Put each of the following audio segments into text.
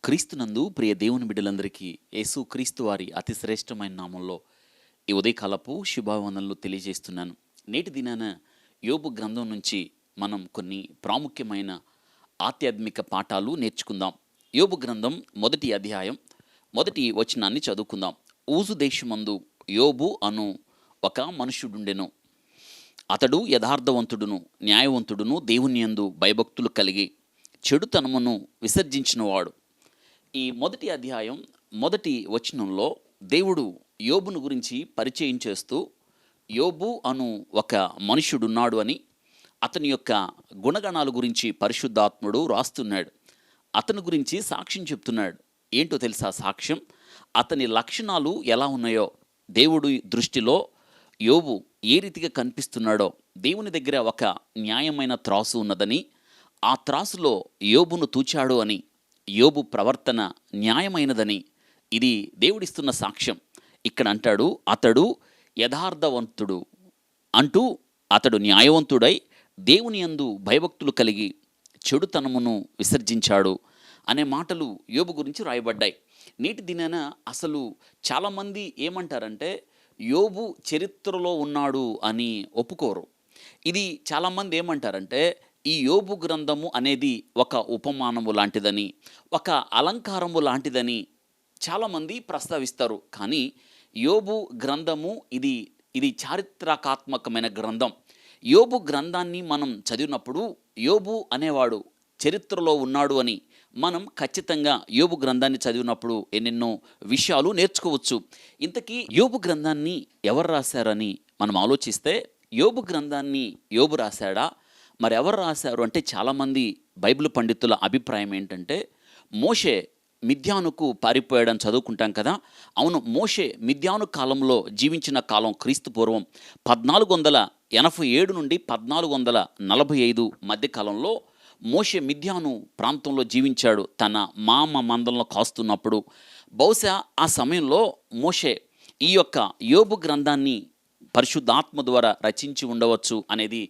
క్రీస్తునందు ప్రియ దేవుని బిడ్డలందరికీ యేసు క్రీస్తు వారి అతి శ్రేష్టమైన నామంలో ఈ ఉదయకాలపు శుభావందనలు తెలియజేస్తున్నాను. నేటి దినాన యోబు గ్రంథం నుంచి మనం కొన్ని ప్రాముఖ్యమైన ఆధ్యాత్మిక పాఠాలు నేర్చుకుందాం. యోబు గ్రంథం మొదటి అధ్యాయం మొదటి వచనాన్ని చదువుకుందాం. ఊజు దేశమందు యోబు అను ఒక మనుష్యుడుండెను. అతడు యథార్థవంతుడును న్యాయవంతుడును దేవుని యందు భయభక్తులు కలిగి చెడుతనమును విసర్జించినవాడు. ఈ మొదటి అధ్యాయం మొదటి వచనంలో దేవుడు యోబును గురించి పరిచయం చేస్తూ యోబు అను ఒక మనుష్యుడున్నాడు అని, అతని యొక్క గుణగణాల గురించి పరిశుద్ధాత్ముడు రాస్తున్నాడు. అతని గురించి సాక్ష్యం చెప్తున్నాడు. ఏంటో తెలుసా సాక్ష్యం? అతని లక్షణాలు ఎలా ఉన్నాయో, దేవుడి దృష్టిలో యోబు ఏ రీతిగా కనిపిస్తున్నాడో, దేవుని దగ్గర ఒక న్యాయమైన త్రాసు ఉన్నదని, ఆ త్రాసులో యోబును తూచాడు అని, యోబు ప్రవర్తన న్యాయమైనదని, ఇది దేవుడిస్తున్న సాక్ష్యం. ఇక్కడ అంటాడు అతడు యథార్థవంతుడు అంటూ, అతడు న్యాయవంతుడై దేవుని యందు భయభక్తులు కలిగి చెడుతనమును విసర్జించాడు అనే మాటలు యోబు గురించి రాయబడ్డాయి. నేటి దినాన అసలు చాలామంది ఏమంటారంటే యోబు చరిత్రలో ఉన్నాడు అని ఒప్పుకోరు. ఇది చాలామంది ఏమంటారంటే ఈ యోబు గ్రంథము అనేది ఒక ఉపమానము లాంటిదని, ఒక అలంకారము లాంటిదని చాలామంది ప్రస్తావిస్తారు. కానీ యోబు గ్రంథము ఇది చారిత్రాత్మకమైన గ్రంథం. యోబు గ్రంథాన్ని మనం చదివినప్పుడు యోబు అనేవాడు చరిత్రలో ఉన్నాడు అని మనం ఖచ్చితంగా యోబు గ్రంథాన్ని చదివినప్పుడు ఎన్నెన్నో విషయాలు నేర్చుకోవచ్చు. ఇంతకీ యోబు గ్రంథాన్ని ఎవరు రాశారని మనం ఆలోచిస్తే, యోబు గ్రంథాన్ని యోబు రాశాడా, మరి ఎవరు రాశారు అంటే, చాలామంది బైబిల్ పండితుల అభిప్రాయం ఏంటంటే మోషే మిద్యానుకు పారిపోయాడని చదువుకుంటాం కదా. అవును, మోషే మిద్యాను కాలంలో జీవించిన కాలం క్రీస్తు పూర్వం 1487 నుండి 1445 మధ్య కాలంలో మోషే మిద్యాను ప్రాంతంలో జీవించాడు. తన మామ మందలను కాస్తున్నప్పుడు బహుశా ఆ సమయంలో మోషే ఈ యొక్క యోబు గ్రంథాన్ని పరిశుద్ధాత్మ ద్వారా రచించి ఉండవచ్చు అనేది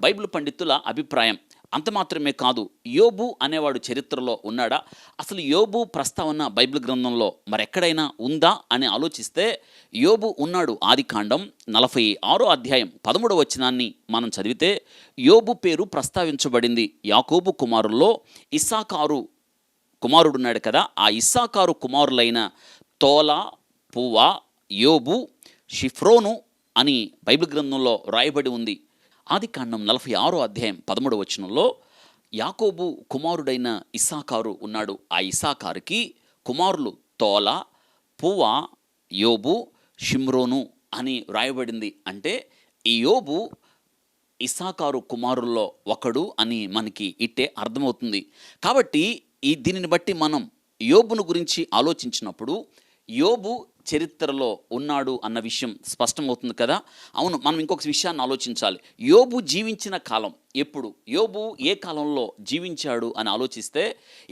బైబిల్ పండితుల అభిప్రాయం. అంత మాత్రమే కాదు, యోబు అనేవాడు చరిత్రలో ఉన్నాడా, అసలు యోబు ప్రస్తావన బైబిల్ గ్రంథంలో మరెక్కడైనా ఉందా అని ఆలోచిస్తే యోబు ఉన్నాడు. ఆదికాండం 46వ అధ్యాయం 13వ వచనాన్ని మనం చదివితే యోబు పేరు ప్రస్తావించబడింది. యాకోబు కుమారుల్లో ఇస్సాకారు కుమారుడున్నాడు కదా, ఆ ఇస్సాకారు కుమారులైన తోలా, పువ్వా, యోబు, షిఫ్రోను అని బైబిల్ గ్రంథంలో రాయబడి ఉంది. ఆదికాండం 46వ అధ్యాయం 13వ వచనంలో యాకోబు కుమారుడైన ఇస్సాకారు ఉన్నాడు. ఆ ఇస్సాకారుకి కుమారులు తోలా, పువ్వా, యోబు, షిమ్రోను అని రాయబడింది. అంటే ఈ యోబు ఇస్సాకారు కుమారుల్లో ఒకడు అని మనకి ఇట్టే అర్థమవుతుంది. కాబట్టి దీనిని బట్టి మనం యోబును గురించి ఆలోచించినప్పుడు యోబు చరిత్రలో ఉన్నాడు అన్న విషయం స్పష్టమవుతుంది కదా. అవును, మనం ఇంకొక విషయాన్ని ఆలోచించాలి. యోబు జీవించిన కాలం ఎప్పుడు, యోబు ఏ కాలంలో జీవించాడు అని ఆలోచిస్తే,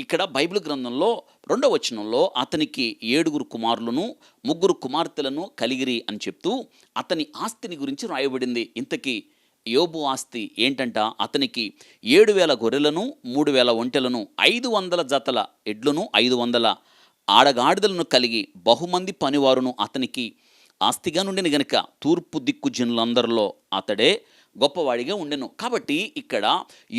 ఇక్కడ బైబిల్ గ్రంథంలో 2వ వచనంలో అతనికి 7 కుమారులను 3 కుమార్తెలను కలిగిరి అని చెప్తూ అతని ఆస్తిని గురించి రాయబడింది. ఇంతకీ యోబు ఆస్తి ఏంటంట? అతనికి 7,000 గొర్రెలను, 3,000 ఒంటెలను, 500 జతల ఎడ్లను, 500 ఆడగాడిదలను కలిగి బహుమంది పనివారును అతనికి ఆస్తిగా నుండిన గనుక తూర్పు దిక్కు జనులందరిలో అతడే గొప్పవాడిగా ఉండెను. కాబట్టి ఇక్కడ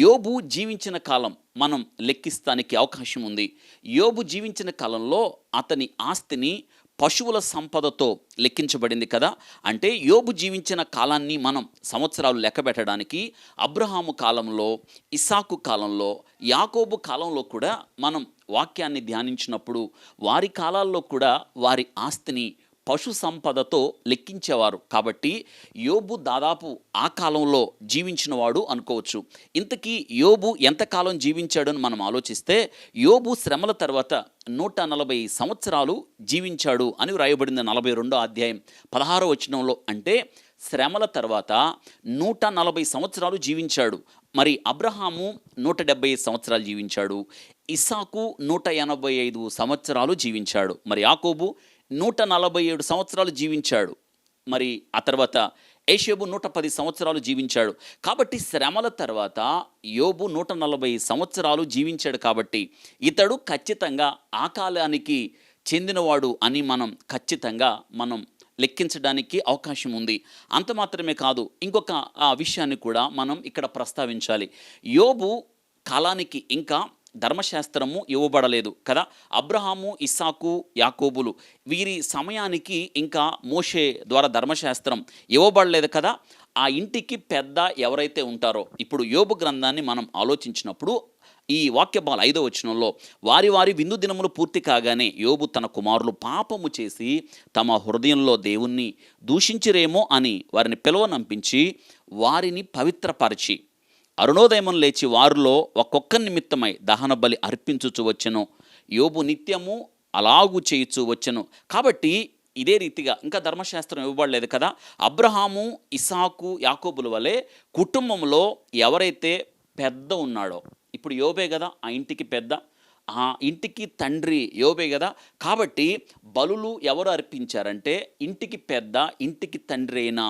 యోబు జీవించిన కాలం మనం లెక్కిస్తానికి అవకాశం ఉంది. యోబు జీవించిన కాలంలో అతని ఆస్తిని పశువుల సంపదతో లెక్కించబడింది కదా. అంటే యోబు జీవించిన కాలాన్ని మనం సంవత్సరాలు లెక్కబెట్టడానికి అబ్రహాము కాలంలో, ఇస్సాకు కాలంలో, యాకోబు కాలంలో కూడా మనం వాక్యాన్ని ధ్యానించినప్పుడు వారి కాలాల్లో కూడా వారి ఆస్తిని పశు సంపదతో లెక్కించేవారు. కాబట్టి యోబు దాదాపు ఆ కాలంలో జీవించినవాడు అనుకోవచ్చు. ఇంతకీ యోబు ఎంతకాలం జీవించాడని మనం ఆలోచిస్తే, యోబు శ్రమల తర్వాత 140 సంవత్సరాలు జీవించాడు అని వ్రాయబడింది 42వ అధ్యాయం 16వ వచనంలో. అంటే శ్రమల తర్వాత 140 సంవత్సరాలు జీవించాడు. మరి అబ్రహాము 170 సంవత్సరాలు జీవించాడు, ఇస్సాకు 185 సంవత్సరాలు జీవించాడు, మరి యాకోబు 147 సంవత్సరాలు జీవించాడు. మరి ఆ తర్వాత ఏషేబు 110 సంవత్సరాలు జీవించాడు. కాబట్టి శ్రమల తర్వాత యోబు 140 సంవత్సరాలు జీవించాడు. కాబట్టి ఇతడు ఖచ్చితంగా ఆ కాలానికి చెందినవాడు అని మనం లెక్కించడానికి అవకాశం ఉంది. అంత మాత్రమే కాదు, ఇంకొక విషయాన్ని కూడా మనం ఇక్కడ ప్రస్తావించాలి. యోబు కాలానికి ఇంకా ధర్మశాస్త్రము ఇవ్వబడలేదు కదా. అబ్రహాము, ఇస్సాకు, యాకోబులు వీరి సమయానికి ఇంకా మోషే ద్వారా ధర్మశాస్త్రం ఇవ్వబడలేదు కదా. ఆ ఇంటికి పెద్ద ఎవరైతే ఉంటారో, ఇప్పుడు యోబు గ్రంథాన్ని మనం ఆలోచించినప్పుడు ఈ వాక్య భాగం 5వ వచనంలో, వారి వారి విందు దినములు పూర్తి కాగానే యోబు తన కుమారులు పాపము చేసి తమ హృదయంలో దేవుణ్ణి దూషించిరేమో అని వారిని పిలువనంపించి వారిని పవిత్రపరిచి అరుణోదయమును లేచి వారిలో ఒక్కొక్క నిమిత్తమై దహన బలి అర్పించుచు వచ్చెను. యోబు నిత్యము అలాగు చేయుచు వచ్చెను. కాబట్టి ఇదే రీతిగా ఇంకా ధర్మశాస్త్రం ఇవ్వబడలేదు కదా. అబ్రహాము, ఇస్సాకు, యాకోబుల వలె కుటుంబంలో ఎవరైతే పెద్ద ఉన్నాడో, ఇప్పుడు యోబే కదా ఆ ఇంటికి పెద్ద, ఆ ఇంటికి తండ్రి యోబే కదా. కాబట్టి బలులు ఎవరు అర్పించారంటే ఇంటికి పెద్ద, ఇంటికి తండ్రి అయిన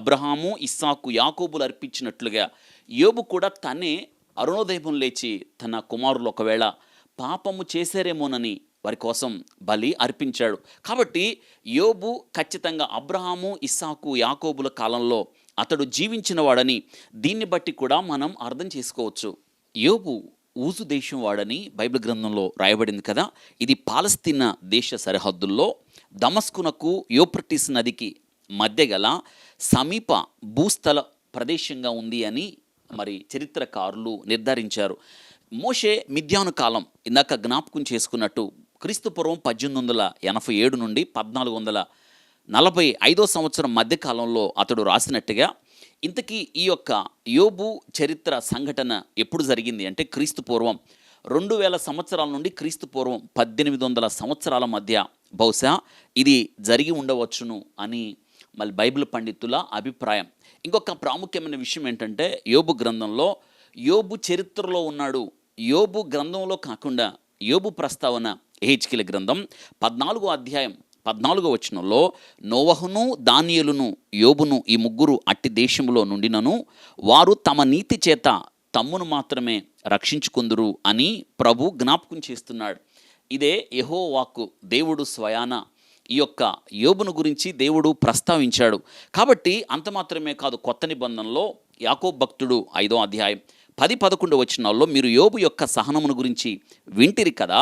అబ్రహాము, ఇస్సాకు, యాకోబులు అర్పించినట్లుగా యోబు కూడా తనే అరుణోదయం లేచి తన కుమారులు ఒకవేళ పాపము చేశారేమోనని వారి కోసం బలి అర్పించాడు. కాబట్టి యోబు ఖచ్చితంగా అబ్రహాము, ఇస్సాకు, యాకోబుల కాలంలో అతడు జీవించిన వాడని దీన్ని బట్టి కూడా మనం అర్థం చేసుకోవచ్చు. యోబు ఊజు దేశం వాడని బైబిల్ గ్రంథంలో రాయబడింది కదా. ఇది పాలస్తీనా దేశ సరిహద్దుల్లో దమస్కునకు యూఫ్రటీస్ నదికి మధ్య గల సమీప భూస్థల ప్రదేశంగా ఉంది అని మరి చరిత్రకారులు నిర్ధారించారు. మోషే మిద్యాను కాలం ఇందాక జ్ఞాపకం చేసుకున్నట్టు క్రీస్తుపూర్వం 1887 నుండి 1445 సంవత్సరం మధ్యకాలంలో అతడు రాసినట్టుగా, ఇంతకీ ఈ యొక్క యోబు చరిత్ర సంఘటన ఎప్పుడు జరిగింది అంటే క్రీస్తుపూర్వం 2000 సంవత్సరాల నుండి క్రీస్తుపూర్వం 1800 సంవత్సరాల మధ్య బహుశా ఇది జరిగి ఉండవచ్చును అని మళ్ళీ బైబిల్ పండితుల అభిప్రాయం. ఇంకొక ప్రాముఖ్యమైన విషయం ఏంటంటే యోబు గ్రంథంలో యోబు చరిత్రలో ఉన్నాడు. యోబు గ్రంథంలో కాకుండా యోబు ప్రస్తావన యెహెజ్కేలు గ్రంథం 14వ అధ్యాయం 14వ వచనంలో, నోవహును, దానియేలును, యోబును ఈ ముగ్గురు అట్టి దేశంలో నుండినను వారు తమ నీతి చేత తమ్మును మాత్రమే రక్షించుకుందురు అని ప్రభు జ్ఞాపకం చేస్తున్నాడు. ఇదే యెహోవా వాక్కు. దేవుడు స్వయాన ఈ యొక్క యోబును గురించి దేవుడు ప్రస్తావించాడు. కాబట్టి అంత మాత్రమే కాదు, కొత్త నిబంధనలో యాకోబు భక్తుడు 5వ అధ్యాయం 10-11 వచనాల్లో మీరు యోబు యొక్క సహనమును గురించి వింటిరి కదా,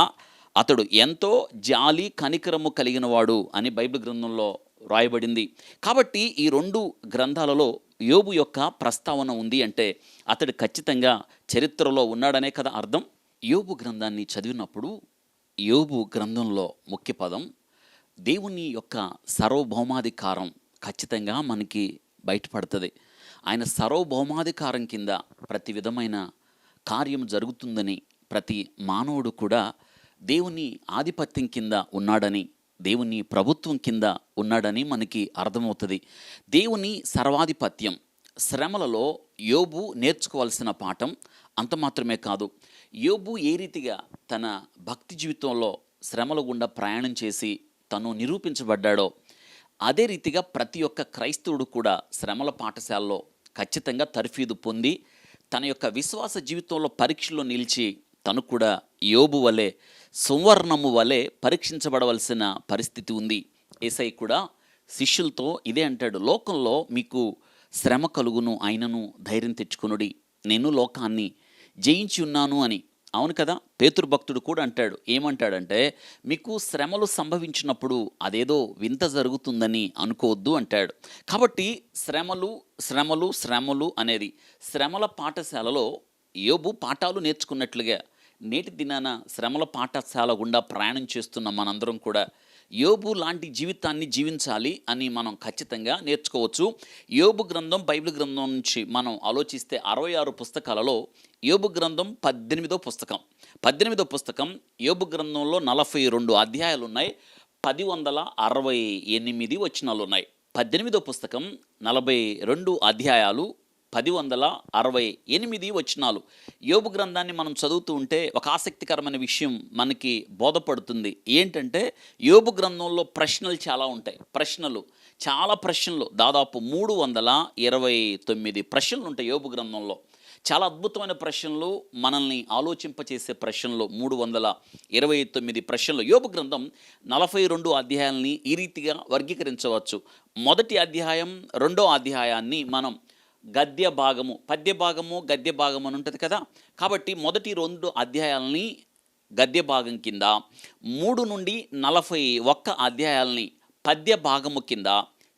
అతడు ఎంతో జాలి కనికరము కలిగినవాడు అని బైబిల్ గ్రంథంలో రాయబడింది. కాబట్టి ఈ 2 గ్రంథాలలో యోబు యొక్క ప్రస్తావన ఉంది అంటే అతడు ఖచ్చితంగా చరిత్రలో ఉన్నాడనే కదా అర్థం. యోబు గ్రంథాన్ని చదివినప్పుడు యోబు గ్రంథంలో ముఖ్య పదం దేవుని యొక్క సార్వభౌమాధికారం ఖచ్చితంగా మనకి బయటపడుతుంది. ఆయన సార్వభౌమాధికారం కింద ప్రతి విధమైన కార్యం జరుగుతుందని, ప్రతి మానవుడు కూడా దేవుని ఆధిపత్యం కింద ఉన్నాడని, దేవుని ప్రభుత్వం కింద ఉన్నాడని మనకి అర్థమవుతుంది. దేవుని సర్వాధిపత్యం శ్రమలలో యోబు నేర్చుకోవాల్సిన పాఠం. అంత మాత్రమే కాదు, యోబు ఏ రీతిగా తన భక్తి జీవితంలో శ్రమల గుండా ప్రయాణం చేసి తను నిరూపించబడ్డాడో, అదే రీతిగా ప్రతి ఒక్క క్రైస్తవుడు కూడా శ్రమల పాఠశాలలో ఖచ్చితంగా తర్ఫీదు పొంది తన యొక్క విశ్వాస జీవితంలో పరీక్షలో నిలిచి తను కూడా యోబు వలె సువర్ణము వలె పరీక్షించబడవలసిన పరిస్థితి ఉంది. యేసయ్య కూడా శిష్యులతో ఇదే అంటాడు, లోకంలో మీకు శ్రమ కలుగును, అయినను ధైర్యం తెచ్చుకొనుడి, నేను లోకాన్ని జయించి ఉన్నాను అని. అవును కదా. పేతురు భక్తుడు కూడా అంటాడు, ఏమంటాడంటే మీకు శ్రమలు సంభవించినప్పుడు అదేదో వింత జరుగుతుందని అనుకోవద్దు అంటాడు. కాబట్టి శ్రమలు శ్రమలు శ్రమలు అనేది శ్రమల పాఠశాలలో యోబు పాఠాలు నేర్చుకున్నట్లుగా నేటి దినాన శ్రమల పాఠశాల గుండా ప్రయాణం చేస్తున్న మనందరం కూడా యోబు లాంటి జీవితాన్ని జీవించాలి అని మనం ఖచ్చితంగా నేర్చుకోవచ్చు. యోబు గ్రంథం బైబిల్ గ్రంథం నుంచి మనం ఆలోచిస్తే 66 పుస్తకాలలో యోబు గ్రంథం 18వ పుస్తకం. 18వ పుస్తకం యోబు గ్రంథంలో 42 అధ్యాయాలు ఉన్నాయి, 1068 వచనాలు ఉన్నాయి. 18వ పుస్తకం 42 అధ్యాయాలు 1068 యోబు గ్రంథాన్ని మనం చదువుతూ ఉంటే ఒక ఆసక్తికరమైన విషయం మనకి బోధపడుతుంది. ఏంటంటే యోబు గ్రంథంలో ప్రశ్నలు చాలా ఉంటాయి. చాలా ప్రశ్నలు, దాదాపు 329 ప్రశ్నలు ఉంటాయి యోబు గ్రంథంలో. చాలా అద్భుతమైన ప్రశ్నలు, మనల్ని ఆలోచింపచేసే ప్రశ్నలు, 329 ప్రశ్నలు. యోబు గ్రంథం 42 అధ్యాయాలని ఈ రీతిగా వర్గీకరించవచ్చు. మొదటి అధ్యాయం, రెండో అధ్యాయాన్ని మనం గద్య భాగము, పద్య భాగము, గద్య భాగం అని ఉంటుంది కదా. కాబట్టి మొదటి 2 అధ్యాయాలని గద్య భాగం కింద, 3 నుండి 41 అధ్యాయాలని పద్య భాగము కింద,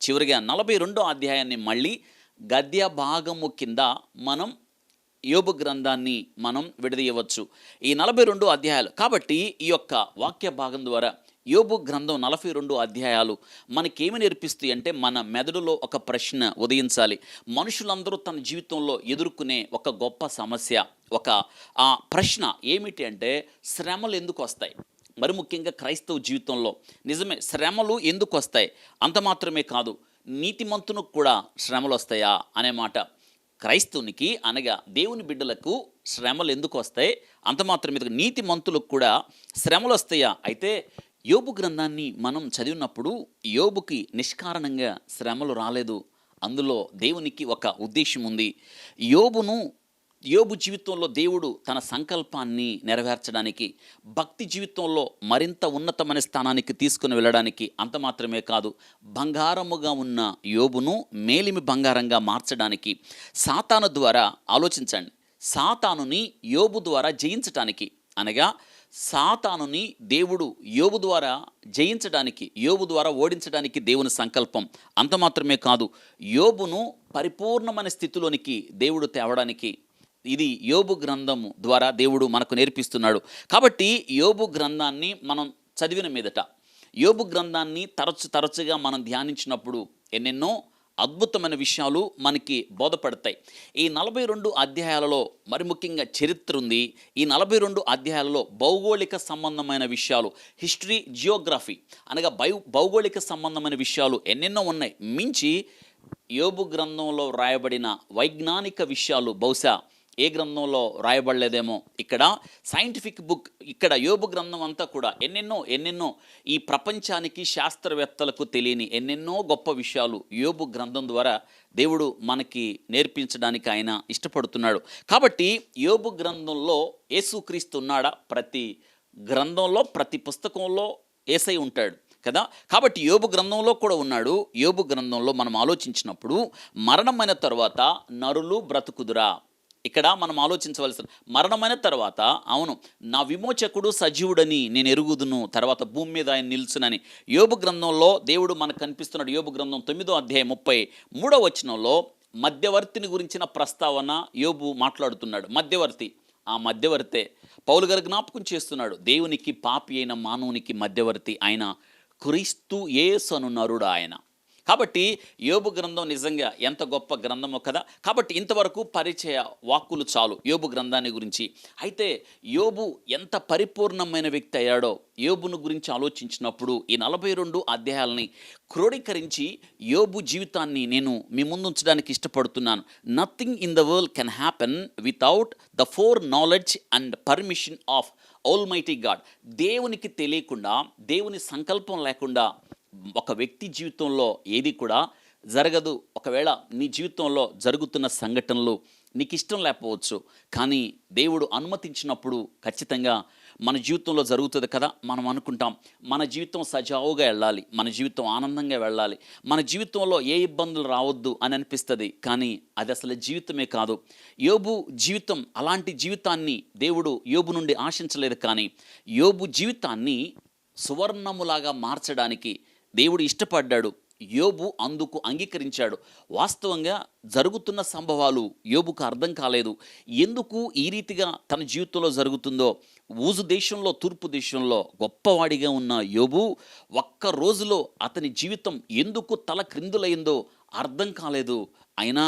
చివరిగా 42 అధ్యాయాన్ని మళ్ళీ గద్య భాగము కింద మనం యోబు గ్రంథాన్ని మనం విడదీయవచ్చు. ఈ 42 అధ్యాయాలు. కాబట్టి ఈ యొక్క వాక్య భాగం ద్వారా యోబు గ్రంథం 42 అధ్యాయాలు మనకేమి నేర్పిస్తాయి అంటే, మన మెదడులో ఒక ప్రశ్న ఉదయించాలి. మనుషులందరూ తన జీవితంలో ఎదుర్కొనే ఒక గొప్ప సమస్య, ఒక ప్రశ్న ఏమిటి అంటే, శ్రమలు ఎందుకు వస్తాయి? మరి ముఖ్యంగా క్రైస్తవ జీవితంలో నిజమే శ్రమలు ఎందుకు వస్తాయి? అంత మాత్రమే కాదు, నీతిమంతునికి కూడా శ్రమలు వస్తాయా అనే మాట. క్రైస్తవునికి అనగా దేవుని బిడ్డలకు శ్రమలు ఎందుకు వస్తాయి? అంత మాత్రమే నీతిమంతులకు కూడా శ్రమలు వస్తాయా? అయితే యోబు గ్రంథాన్ని మనం చదివినప్పుడు యోబుకి నిష్కారణంగా శ్రమలు రాలేదు. అందులో దేవునికి ఒక ఉద్దేశం ఉంది. యోబు జీవితంలో దేవుడు తన సంకల్పాన్ని నెరవేర్చడానికి, భక్తి జీవితంలో మరింత ఉన్నతమైన స్థానానికి తీసుకుని వెళ్ళడానికి, అంత మాత్రమే కాదు, బంగారముగా ఉన్న యోబును మేలిమి బంగారంగా మార్చడానికి, సాతాను ద్వారా ఆలోచించండి, సాతానుని యోబు ద్వారా జయించటానికి, అనగా సాతానుని దేవుడు యోబు ద్వారా జయించడానికి, యోబు ద్వారా ఓడించడానికి దేవుని సంకల్పం. అంత మాత్రమే కాదు, యోబును పరిపూర్ణమైన స్థితిలోనికి దేవుడు తేవడానికి, ఇది యోబు గ్రంథము ద్వారా దేవుడు మనకు నేర్పిస్తున్నాడు. కాబట్టి యోబు గ్రంథాన్ని మనం చదివిన మీదట, యోబు గ్రంథాన్ని తరచుగా మనం ధ్యానించినప్పుడు ఎన్నెన్నో అద్భుతమైన విషయాలు మనకి బోధపడతాయి. ఈ 42 అధ్యాయాలలో మరి ముఖ్యంగా చరిత్ర ఉంది. ఈ 42 అధ్యాయాలలో భౌగోళిక సంబంధమైన విషయాలు, హిస్టరీ, జియోగ్రఫీ అనగా భౌగోళిక సంబంధమైన విషయాలు ఎన్నెన్నో ఉన్నాయి. మించి యోబు గ్రంథంలో రాయబడిన వైజ్ఞానిక విషయాలు బహుశా ఏ గ్రంథంలో రాయబడలేదేమో. ఇక్కడ సైంటిఫిక్ బుక్, ఇక్కడ యోబు గ్రంథం అంతా కూడా ఎన్నెన్నో ఈ ప్రపంచానికి, శాస్త్రవేత్తలకు తెలియని ఎన్నెన్నో గొప్ప విషయాలు యోబు గ్రంథం ద్వారా దేవుడు మనకి నేర్పించడానికి ఆయన ఇష్టపడుతున్నాడు. కాబట్టి యోబు గ్రంథంలో యేసుక్రీస్తు ఉన్నాడా? ప్రతి గ్రంథంలో, ప్రతి పుస్తకంలో యేసయ్య ఉంటాడు కదా. కాబట్టి యోబు గ్రంథంలో కూడా ఉన్నాడు. యోబు గ్రంథంలో మనం ఆలోచించినప్పుడు, మరణమైన తర్వాత నరులు బ్రతుకుదురా? ఇక్కడ మనం ఆలోచించవలసిన, మరణమైన తర్వాత, అవును, నా విమోచకుడు సజీవుడని నేను ఎరుగుదును, తర్వాత భూమి మీద ఆయన నిల్చునని యోబు గ్రంథంలో దేవుడు మనకు కనిపిస్తున్నాడు. యోబు గ్రంథం 9వ అధ్యాయం 33వ వచనంలో మధ్యవర్తిని గురించిన ప్రస్తావన యోబు మాట్లాడుతున్నాడు. మధ్యవర్తి, ఆ మధ్యవర్తే పౌలు గారు జ్ఞాపకం చేస్తున్నాడు. దేవునికి పాపి అయిన మానవునికి మధ్యవర్తి ఆయన క్రీస్తు యేసు అను నరుడు ఆయన. కాబట్టి యోబు గ్రంథం నిజంగా ఎంత గొప్ప గ్రంథమో కదా. కాబట్టి ఇంతవరకు పరిచయ వాక్కులు చాలు యోబు గ్రంథాన్ని గురించి. అయితే యోబు ఎంత పరిపూర్ణమైన వ్యక్తి అయ్యాడో యోబును గురించి ఆలోచించినప్పుడు ఈ 42 అధ్యాయాలని క్రోడీకరించి యోబు జీవితాన్ని నేను మీ ముందు ఉంచడానికి ఇష్టపడుతున్నాను. Nothing in the world can happen without the four knowledge and permission of almighty God. దేవునికి తెలియకుండా, దేవుని సంకల్పం లేకుండా ఒక వ్యక్తి జీవితంలో ఏది కూడా జరగదు. ఒకవేళ నీ జీవితంలో జరుగుతున్న సంఘటనలు నీకు ఇష్టం లేకపోవచ్చు, కానీ దేవుడు అనుమతించినప్పుడు ఖచ్చితంగా మన జీవితంలో జరుగుతుంది కదా. మనం అనుకుంటాం మన జీవితం సజావుగా వెళ్ళాలి, మన జీవితం ఆనందంగా వెళ్ళాలి, మన జీవితంలో ఏ ఇబ్బందులు రావద్దు అని అనిపిస్తుంది. కానీ అది అసలు జీవితమే కాదు. యోబు జీవితం అలాంటి జీవితాన్ని దేవుడు యోబు నుండి ఆశించలేదు. కానీ యోబు జీవితాన్ని సువర్ణములాగా మార్చడానికి దేవుడు ఇష్టపడ్డాడు. యోబు అందుకు అంగీకరించాడు. వాస్తవంగా జరుగుతున్న సంభవాలు యోబుకు అర్థం కాలేదు. ఎందుకు ఈ రీతిగా తన జీవితంలో జరుగుతుందో. ఊజు దేశంలో, తూర్పు దేశంలో గొప్పవాడిగా ఉన్న యోబు ఒక్క రోజులో అతని జీవితం ఎందుకు తల క్రిందులైందో అర్థం కాలేదు. అయినా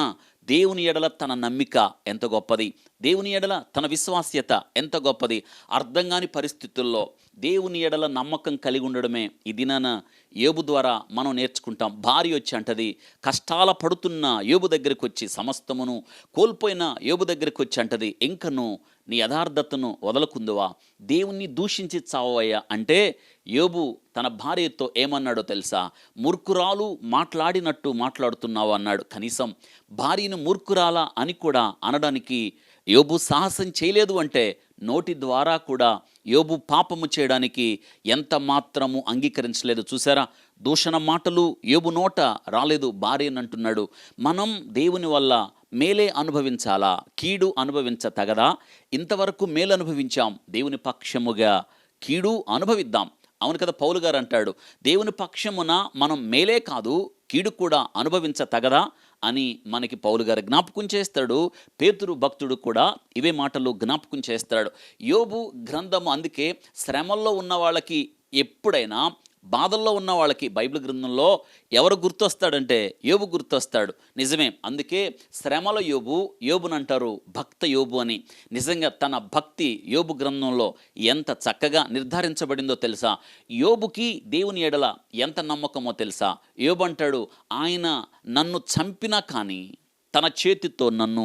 దేవుని ఎడల తన నమ్మిక ఎంత గొప్పది, దేవుని ఎడల తన విశ్వాస్యత ఎంత గొప్పది. అర్థం కాని పరిస్థితుల్లో, దేవుని ఎడల నమ్మకం కలిగి ఉండడమే ఈ దినాన యోబు ద్వారా మనం నేర్చుకుంటాం. భార్య వచ్చి అంటది, కష్టాల పడుతున్న యోబు దగ్గరికి వచ్చి, సమస్తమును కోల్పోయిన యోబు దగ్గరికి వచ్చి అంటది, ఇంకను నీ యథార్థతను వదలకుందువా, దేవుణ్ణి దూషించి చావయ్యా అంటే యోబు తన భార్యతో ఏమన్నాడో తెలుసా? మూర్ఖురాలు మాట్లాడినట్టు మాట్లాడుతున్నావు అన్నాడు. కనీసం భార్యను మూర్ఖురాలా అని కూడా అనడానికి యోబు సాహసం చేయలేదు. అంటే నోటి ద్వారా కూడా యోబు పాపము చేయడానికి ఎంత మాత్రము అంగీకరించలేదు. చూసారా, దూషణ మాటలు యోబు నోట రాలేదు. భార్యను అంటున్నాడు, మనం దేవుని వల్ల మేలే అనుభవించాలా, కీడు అనుభవించ తగదా? ఇంతవరకు మేలు అనుభవించాం, దేవుని పక్షముగా కీడు అనుభవిద్దాం. అవును కదా, పౌలు గారు అంటాడు, దేవుని పక్షమున మనం మేలే కాదు కీడు కూడా అనుభవించ తగదా అని మనకి పౌలు గారు జ్ఞాపకం చేస్తాడు. పేతురు భక్తుడు కూడా ఇవే మాటలు జ్ఞాపకం చేస్తాడు. యోబు గ్రంథము అందుకే శ్రమల్లో ఉన్న వాళ్ళకి, ఎప్పుడైనా బాధల్లో ఉన్న వాళ్ళకి బైబిల్ గ్రంథంలో ఎవరు గుర్తొస్తాడంటే యోబు గుర్తొస్తాడు. నిజమే, అందుకే శ్రమల యోబునంటారు భక్త యోబు అని. నిజంగా తన భక్తి యోబు గ్రంథంలో ఎంత చక్కగా నిర్ధారించబడిందో తెలుసా? యోబుకి దేవుని ఎడల ఎంత నమ్మకమో తెలుసా? యోబు అంటాడు, ఆయన నన్ను చంపినా కానీ, తన చేతితో నన్ను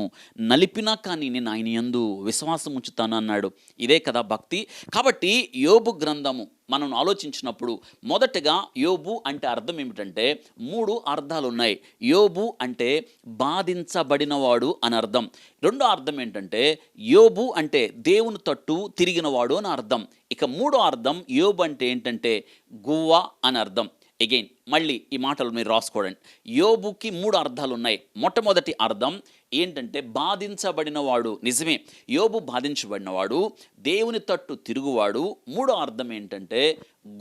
నలిపినా కానీ నేను ఆయన యందు విశ్వాసం ఉంచుతాను అన్నాడు. ఇదే కదా భక్తి. కాబట్టి యోబు గ్రంథము మనం ఆలోచించినప్పుడు మొదటగా యోబు అంటే అర్థం ఏమిటంటే 3 అర్థాలు ఉన్నాయి. యోబు అంటే బాధించబడినవాడు అని అర్థం. రెండో అర్థం ఏంటంటే యోబు అంటే దేవుని తట్టు తిరిగినవాడు అని అర్థం. ఇక మూడో అర్థం యోబు అంటే ఏంటంటే గువ్వ అని అర్థం. అగైన్ మళ్ళీ ఈ మాటలు మీరు రాసుకోండి. యోబుకి 3 అర్థాలు ఉన్నాయి. మొట్టమొదటి అర్థం ఏంటంటే బాధించబడినవాడు. నిజమే, యోబు బాధించబడినవాడు, దేవుని తట్టు తిరుగువాడు. మూడో అర్థం ఏంటంటే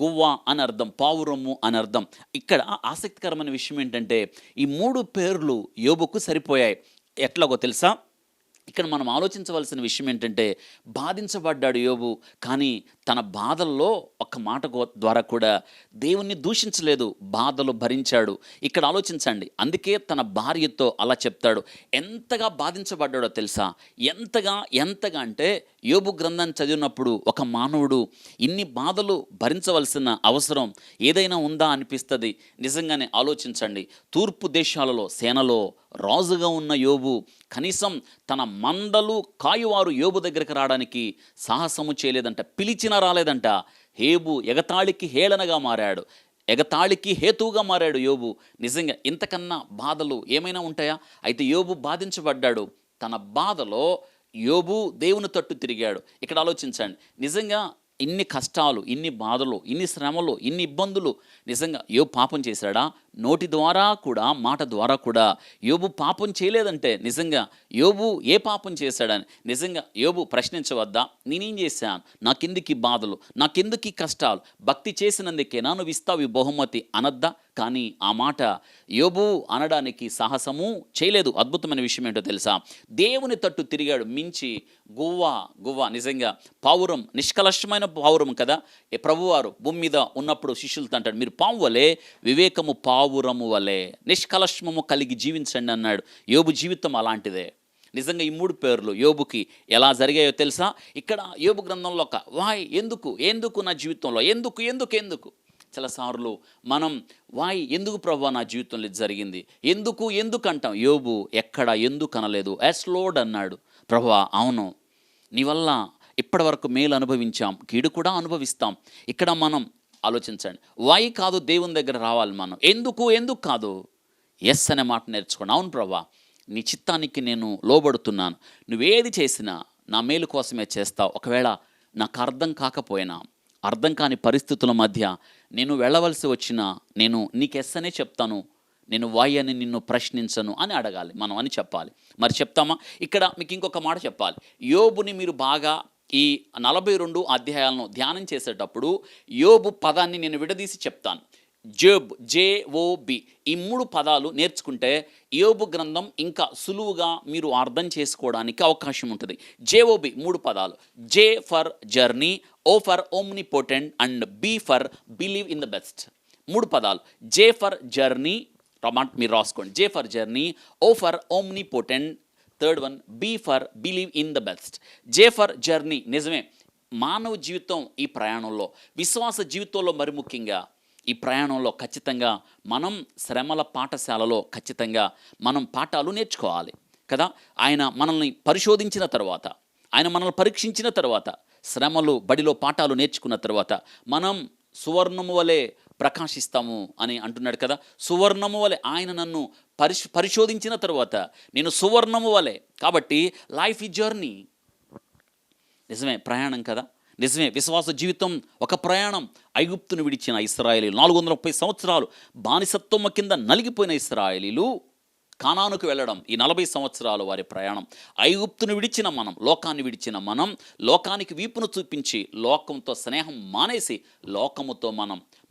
గువ్వ అని అర్థం, పావురము అని అర్థం. ఇక్కడ ఆసక్తికరమైన విషయం ఏంటంటే ఈ 3 పేర్లు యోబుకు సరిపోయాయి. ఎట్లాగో తెలుసా? ఇక్కడ మనం ఆలోచించవలసిన విషయం ఏంటంటే బాధించబడ్డాడు యోబు, కానీ తన బాధల్లో ఒక్క మాట ద్వారా కూడా దేవుణ్ణి దూషించలేదు, బాధలు భరించాడు. ఇక్కడ ఆలోచించండి, అందుకే తన భార్యతో అలా చెప్తాడు. ఎంతగా బాధించబడ్డాడో తెలుసా? ఎంతగా అంటే యోబు గ్రంథాన్ని చదివినప్పుడు ఒక మానవుడు ఇన్ని బాధలు భరించవలసిన అవసరం ఏదైనా ఉందా అనిపిస్తుంది. నిజంగానే ఆలోచించండి. తూర్పు దేశాలలో సేనలో రాజుగా ఉన్న యోబు కనీసం తన మందలు కాయువారు యోబు దగ్గరికి రావడానికి సాహసము చేయలేదంట, పిలిచినా రాలేదంట. యోబు ఎగతాళికి హేళనగా మారాడు, ఎగతాళికి హేతువుగా మారాడు యోబు. నిజంగా ఇంతకన్నా బాధలు ఏమైనా ఉంటాయా? అయితే యోబు బాధించబడ్డాడు. తన బాధలో యోబు దేవుని తట్టు తిరిగాడు. ఇక్కడ ఆలోచించండి, నిజంగా ఇన్ని కష్టాలు, ఇన్ని బాధలు, ఇన్ని శ్రమలు, ఇన్ని ఇబ్బందులు, నిజంగా యోబు పాపం చేశాడా? నోటి ద్వారా కూడా, మాట ద్వారా కూడా యోబు పాపం చేయలేదంటే నిజంగా యోబు ఏ పాపం చేశాడని నిజంగా యోబు ప్రశ్నించవద్దా? నేనేం చేశాను, నాకెందుకు ఈ బాధలు, నాకెందుకు ఈ కష్టాలు, భక్తి చేసినందుకేనా నువ్వు ఇస్తావు ఈ బహుమతి అనద్దా? కానీ ఆ మాట యోబు అనడానికి సాహసము చేయలేదు. అద్భుతమైన విషయం ఏంటో తెలుసా? దేవుని తట్టు తిరిగాడు. మించి గువ్వ నిజంగా పావురం, నిష్కలష్టమైన పావురం కదా. ప్రభువారు భూమి మీద ఉన్నప్పుడు శిష్యులతో అంటాడు, మీరు పాము వలె, వివేకము పావురము వలె నిష్కలష్మము కలిగి జీవించండి అన్నాడు. యోబు జీవితం అలాంటిదే. నిజంగా ఈ 3 పేర్లు యోబుకి ఎలా జరిగాయో తెలుసా? ఇక్కడ యోబు గ్రంథంలో ఒక వాయ్ ఎందుకు నా జీవితంలో ఎందుకు చాలాసార్లు మనం ఎందుకు ప్రభువా నా జీవితంలో ఇది జరిగింది, ఎందుకు అంటాం. యోబు ఎక్కడ ఎందుకు అనలేదు, యాస్ లోడ్ అన్నాడు. ప్రభువా అవును, నీ వల్ల ఇప్పటి వరకు మేలు అనుభవించాం, కీడు కూడా అనుభవిస్తాం. ఇక్కడ మనం ఆలోచించండి, కాదు దేవుని దగ్గర రావాలి మనం. ఎందుకు కాదు, ఎస్ అనే మాట నేర్చుకోండి. అవును ప్రభువా, నీ చిత్తానికి నేను లోబడుతున్నాను, నువ్వేది చేసినా నా మేలు కోసమే చేస్తావు. ఒకవేళ నాకు అర్థం కాని పరిస్థితుల మధ్య నేను వెళ్ళవలసి వచ్చినా నేను నీకు ఎస్ అనే చెప్తాను, నేను అని నిన్ను ప్రశ్నించను అని అడగాలి మనం, అని చెప్పాలి. మరి చెప్తామా? ఇక్కడ మీకు ఇంకొక మాట చెప్పాలి. యోబుని మీరు బాగా ఈ 42 అధ్యాయాలను ధ్యానం చేసేటప్పుడు యోబు పదాన్ని నేను విడదీసి చెప్తాను. జోబ్, JOB, ఈ 3 పదాలు నేర్చుకుంటే యోబు గ్రంథం ఇంకా సులువుగా మీరు అర్థం చేసుకోవడానికి అవకాశం ఉంటుంది. JOB 3 పదాలు. J for journey, O for omnipotent and B for believe in the best. 3 పదాలు. J ఫర్ జర్నీ, మీరు రాసుకోండి. J for journey, O for omnipotent, third one B for believe in the best. J for journey, నిజమే మానవ జీవితం ఈ ప్రయాణంలో, విశ్వాస జీవితంలో మరి ముఖ్యంగా ఈ ప్రయాణంలో ఖచ్చితంగా మనం శ్రమల పాఠశాలలో ఖచ్చితంగా మనం పాఠాలు నేర్చుకోవాలి కదా. ఆయన మనల్ని పరిశోధించిన తర్వాత, ఆయన మనల్ని పరీక్షించిన తర్వాత, శ్రమలు బడిలో పాఠాలు నేర్చుకున్న తర్వాత మనం సువర్ణము వలె ప్రకాశిస్తాము అని అంటున్నాడు కదా. సువర్ణము వలె ఆయన నన్ను పరిశోధించిన తర్వాత నేను సువర్ణము వలె. కాబట్టి లైఫ్ ఈ జర్నీ. నిజమే, ప్రయాణం కదా. నిజమే, విశ్వాస జీవితం ఒక ప్రయాణం. ఐగుప్తును విడిచిన ఇశ్రాయేలీలు 430 సంవత్సరాలు బానిసత్వం కింద నలిగిపోయిన ఇశ్రాయేలీలు కానానుకు వెళ్ళడం, ఈ 40 సంవత్సరాలు వారి ప్రయాణం. ఐగుప్తును విడిచిన మనం, లోకాన్ని విడిచిన మనం, లోకానికి వీపును చూపించి లోకంతో స్నేహం మానేసి లోకముతో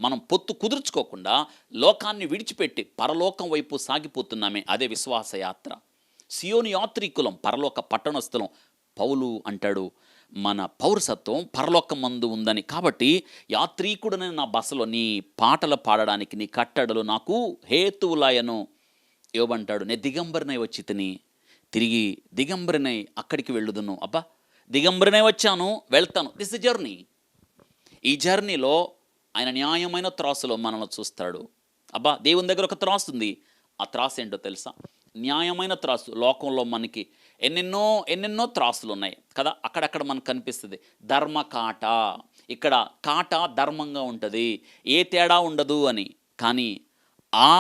మనం పొత్తు కుదుర్చుకోకుండా లోకాన్ని విడిచిపెట్టి పరలోకం వైపు సాగిపోతున్నామే, అదే విశ్వాస యాత్ర. సియోను యాత్రికులం, పరలోక పట్టణస్థలం. పౌలు అంటాడు మన పౌరసత్వం పరలోకమందు ఉందని. కాబట్టి యాత్రీకుడని నా బసలో నీ పాటలు పాడడానికి నీ కట్టడలు నాకు హేతువులాయను. యోబంటాడు, నే దిగంబరినై వచ్చి తిరిగి దిగంబరినై అక్కడికి వెళ్ళుదును. అబ్బా, దిగంబరినై వచ్చాను, వెళ్తాను. This is journey. ఈ జర్నీలో ఆయన న్యాయమైన త్రాసులో మనల్ని చూస్తాడు. అబ్బా, దేవుని దగ్గర ఒక త్రాసు ఉంది. ఆ త్రాసు ఏంటో తెలుసా? న్యాయమైన త్రాసు. లోకంలో మనకి ఎన్నెన్నో త్రాసులు ఉన్నాయి కదా. అక్కడక్కడ మనకు కనిపిస్తుంది ధర్మ కాట. ఇక్కడ కాట ధర్మంగా ఉంటుంది, ఏ తేడా ఉండదు అని. కానీ ఆ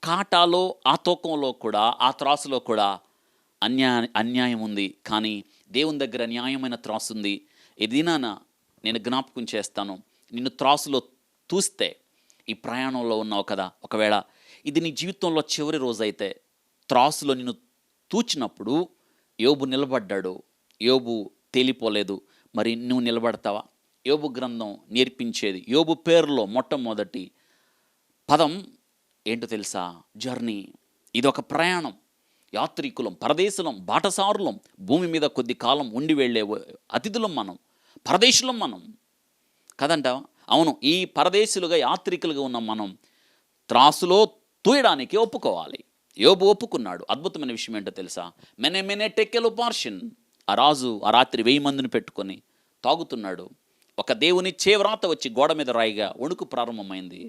కాటాలో, ఆ తూకంలో కూడా, ఆ త్రాసులో కూడా అన్యాయం ఉంది. కానీ దేవుని దగ్గర న్యాయమైన త్రాసు ఉంది. ఏదైనా నేను జ్ఞాపకం చేస్తాను, నిన్ను త్రాసులో తూస్తే ఈ ప్రయాణంలో ఉన్నావు కదా, ఒకవేళ ఇది నీ జీవితంలో చివరి రోజైతే త్రాసులో నిన్ను తూచినప్పుడు యోబు నిలబడ్డాడు, యోబు తేలిపోలేదు. మరి నువ్వు నిలబడతావా? యోబు గ్రంథం నేర్పించేది, యోబు పేరులో మొట్టమొదటి పదం ఏంటో తెలుసా? జర్నీ. ఇది ఒక ప్రయాణం. యాత్రికులం, పరదేశులం, బాటసారులం, భూమి మీద కొద్ది కాలం ఉండి వెళ్ళే అతిథులం మనం, పరదేశులం మనం కదంటావా? అవును, ఈ పరదేశులుగా యాత్రికులుగా ఉన్న మనం త్రాసులో తూయడానికి ఒప్పుకోవాలి. యోబు ఒప్పుకున్నాడు. అద్భుతమైన విషయం ఏంటో తెలుసా? మెనే టెక్కెలు పార్షన్. ఆ రాజు ఆ రాత్రి 1000 మందిని పెట్టుకొని తాగుతున్నాడు. ఒక దేవుని చేవ్రాత వచ్చి గోడ మీద రాయిగా వణుకు ప్రారంభమైంది.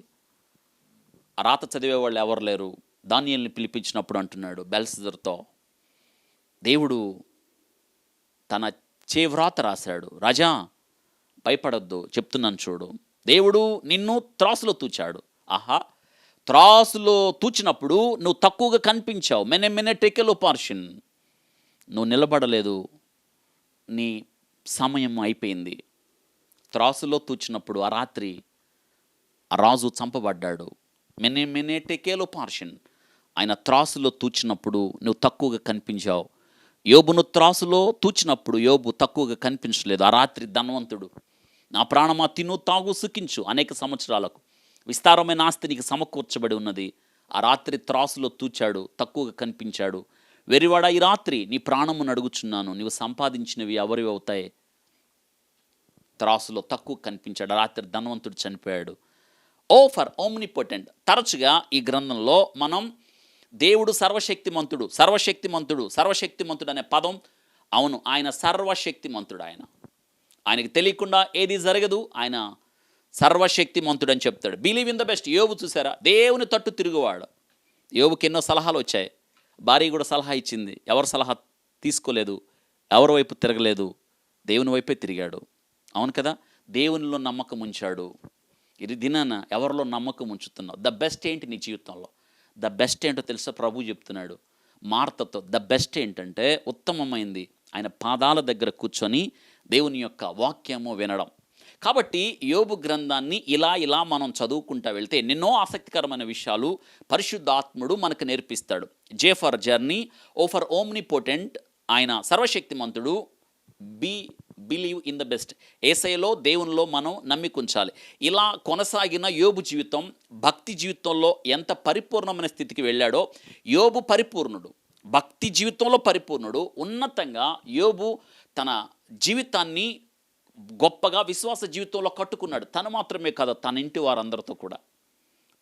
ఆ రాత చదివేవాళ్ళు ఎవరు లేరు. దానియేలుని పిలిపించినప్పుడు అంటున్నాడు బెల్షస్సరుతో, దేవుడు తన చేవ్రాత రాశాడు, రాజా భయపడొద్దు, చెప్తున్నాను చూడు, దేవుడు నిన్ను త్రాసులో తూచాడు. ఆహా, త్రాసులో తూచినప్పుడు నువ్వు తక్కువగా కనిపించావు. మెనే టెకెలో పార్షన్. నువ్వు నిలబడలేదు, నీ సమయం అయిపోయింది. త్రాసులో తూచినప్పుడు ఆ రాత్రి ఆ రాజు చంపబడ్డాడు. మెనే టెకెలో పార్షన్. ఆయన త్రాసులో తూచినప్పుడు నువ్వు తక్కువగా కనిపించావు. యోబును త్రాసులో తూచినప్పుడు యోబు తక్కువగా కనిపించలేదు. ఆ రాత్రి ధనవంతుడు, నా ప్రాణమా తిను తాగు సుఖించు, అనేక సంవత్సరాలకు విస్తారమైన ఆస్తి నీకు సమకూర్చబడి ఉన్నది. ఆ రాత్రి త్రాసులో తూచాడు, తక్కువగా కనిపించాడు. వెరివాడ, ఈ రాత్రి నీ ప్రాణమును అడుగుచున్నాను, నీవు సంపాదించినవి ఎవరివి అవుతాయి? త్రాసులో తక్కువ కనిపించాడు. ఆ రాత్రి ధనవంతుడు చనిపోయాడు. ఓ ఫర్ ఓమ్నిపోటెంట్. తరచుగా ఈ గ్రంథంలో మనం దేవుడు సర్వశక్తిమంతుడు, సర్వశక్తిమంతుడు, సర్వశక్తిమంతుడు అనే పదం, అవును, ఆయన సర్వశక్తిమంతుడు. ఆయనకి తెలియకుండా ఏది జరగదు. ఆయన సర్వశక్తిమంతుడు అని చెప్తాడు. Believe in the best. యోబు చూసారా, దేవుని తట్టు తిరుగువాడు. యోబుకి ఎన్నో సలహాలు వచ్చాయి. భార్య కూడా సలహా ఇచ్చింది, ఎవరు సలహా తీసుకోలేదు, ఎవరి వైపు తిరగలేదు, దేవుని వైపే తిరిగాడు. అవును కదా. దేవునిలో నమ్మకం ఉంచాడు. ఇది దినాన ఎవరిలో నమ్మకం ఉంచుతున్నావు? ద బెస్ట్ ఏంటి నీ జీవితంలో? ద బెస్ట్ ఏంటో తెలుసా? ప్రభు చెప్తున్నాడు మార్తతో. ద బెస్ట్ ఏంటంటే, ఉత్తమమైంది ఆయన పాదాల దగ్గర కూర్చొని దేవుని యొక్క వాక్యము వినడం. కాబట్టి యోబు గ్రంథాన్ని ఇలా మనం చదువుకుంటూ వెళ్తే ఎన్నెన్నో ఆసక్తికరమైన విషయాలు పరిశుద్ధాత్ముడు మనకు నేర్పిస్తాడు. J for journey, O for omnipotent. ఆయన సర్వశక్తిమంతుడు. Believe in the best. యేసయ్యలో, దేవునిలో మనం నమ్మికుంచాలి. ఇలా కొనసాగిన యోబు జీవితం, భక్తి జీవితంలో ఎంత పరిపూర్ణమైన స్థితికి వెళ్ళాడో. యోబు పరిపూర్ణుడు, భక్తి జీవితంలో పరిపూర్ణుడు. ఉన్నతంగా యోబు తన జీవితాన్ని గొప్పగా విశ్వాస జీవితంలో కట్టుకున్నాడు. తను మాత్రమే కాదు, తన ఇంటి వారందరితో కూడా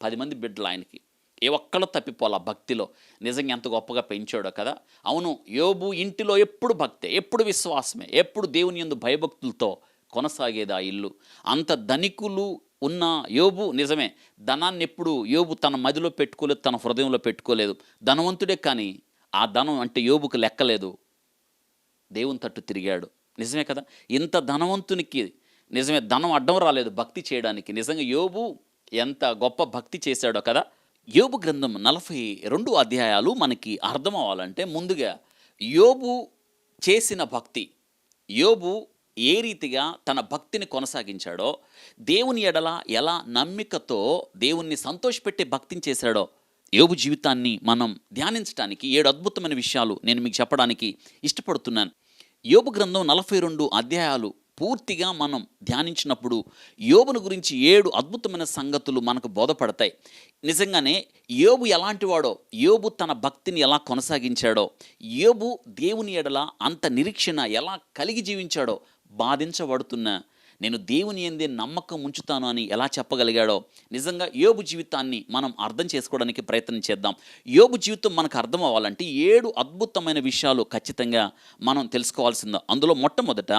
10 మంది బిడ్డలు ఆయనకి. ఏ ఒక్కళ్ళు తప్పిపోలా భక్తిలో. నిజంగా ఎంత గొప్పగా పెంచాడో కదా. అవును, యోబు ఇంటిలో ఎప్పుడు భక్తే, ఎప్పుడు విశ్వాసమే, ఎప్పుడు దేవుని యందు భయభక్తులతో కొనసాగేది ఆ ఇల్లు. అంత ధనికులు ఉన్న యోబు నిజమే, ధనాన్ని ఎప్పుడు యోబు తన మదిలో పెట్టుకోలేదు, తన హృదయంలో పెట్టుకోలేదు. ధనవంతుడే కానీ ఆ ధనం అంటే యోబుకు లెక్కలేదు. దేవుని తట్టు తిరిగాడు. నిజమే కదా! ఇంత ధనవంతునికి నిజమే ధనం అడ్డం రాలేదు భక్తి చేయడానికి. నిజంగా యోబు ఎంత గొప్ప భక్తి చేశాడో కదా! యోబు గ్రంథం 42 అధ్యాయాలు మనకి అర్థం అవ్వాలంటే ముందుగా యోబు చేసిన భక్తి, యోబు ఏ రీతిగా తన భక్తిని కొనసాగించాడో, దేవుని ఎడల ఎలా నమ్మికతో దేవుణ్ణి సంతోషపెట్టే భక్తిని చేశాడో, యోబు జీవితాన్ని మనం ధ్యానించడానికి 7 అద్భుతమైన విషయాలు నేను మీకు చెప్పడానికి ఇష్టపడుతున్నాను. యోబు గ్రంథం 42 అధ్యాయాలు పూర్తిగా మనం ధ్యానించినప్పుడు యోబును గురించి 7 అద్భుతమైన సంగతులు మనకు బోధపడతాయి. నిజంగానే యోబు ఎలాంటివాడో, యోబు తన భక్తిని ఎలా కొనసాగించాడో, యోబు దేవుని ఎడల అంత నిరీక్షణ ఎలా కలిగి జీవించాడో, బాధించబడుతున్న నేను దేవుని యందే నమ్మకం ఉంచుతాను అని ఎలా చెప్పగలిగాడో, నిజంగా యోబు జీవితాన్ని మనం అర్థం చేసుకోవడానికి ప్రయత్నం చేద్దాం. యోబు జీవితం మనకు అర్థం అవ్వాలంటే 7 అద్భుతమైన విషయాలు ఖచ్చితంగా మనం తెలుసుకోవాల్సిందే. అందులో మొట్టమొదట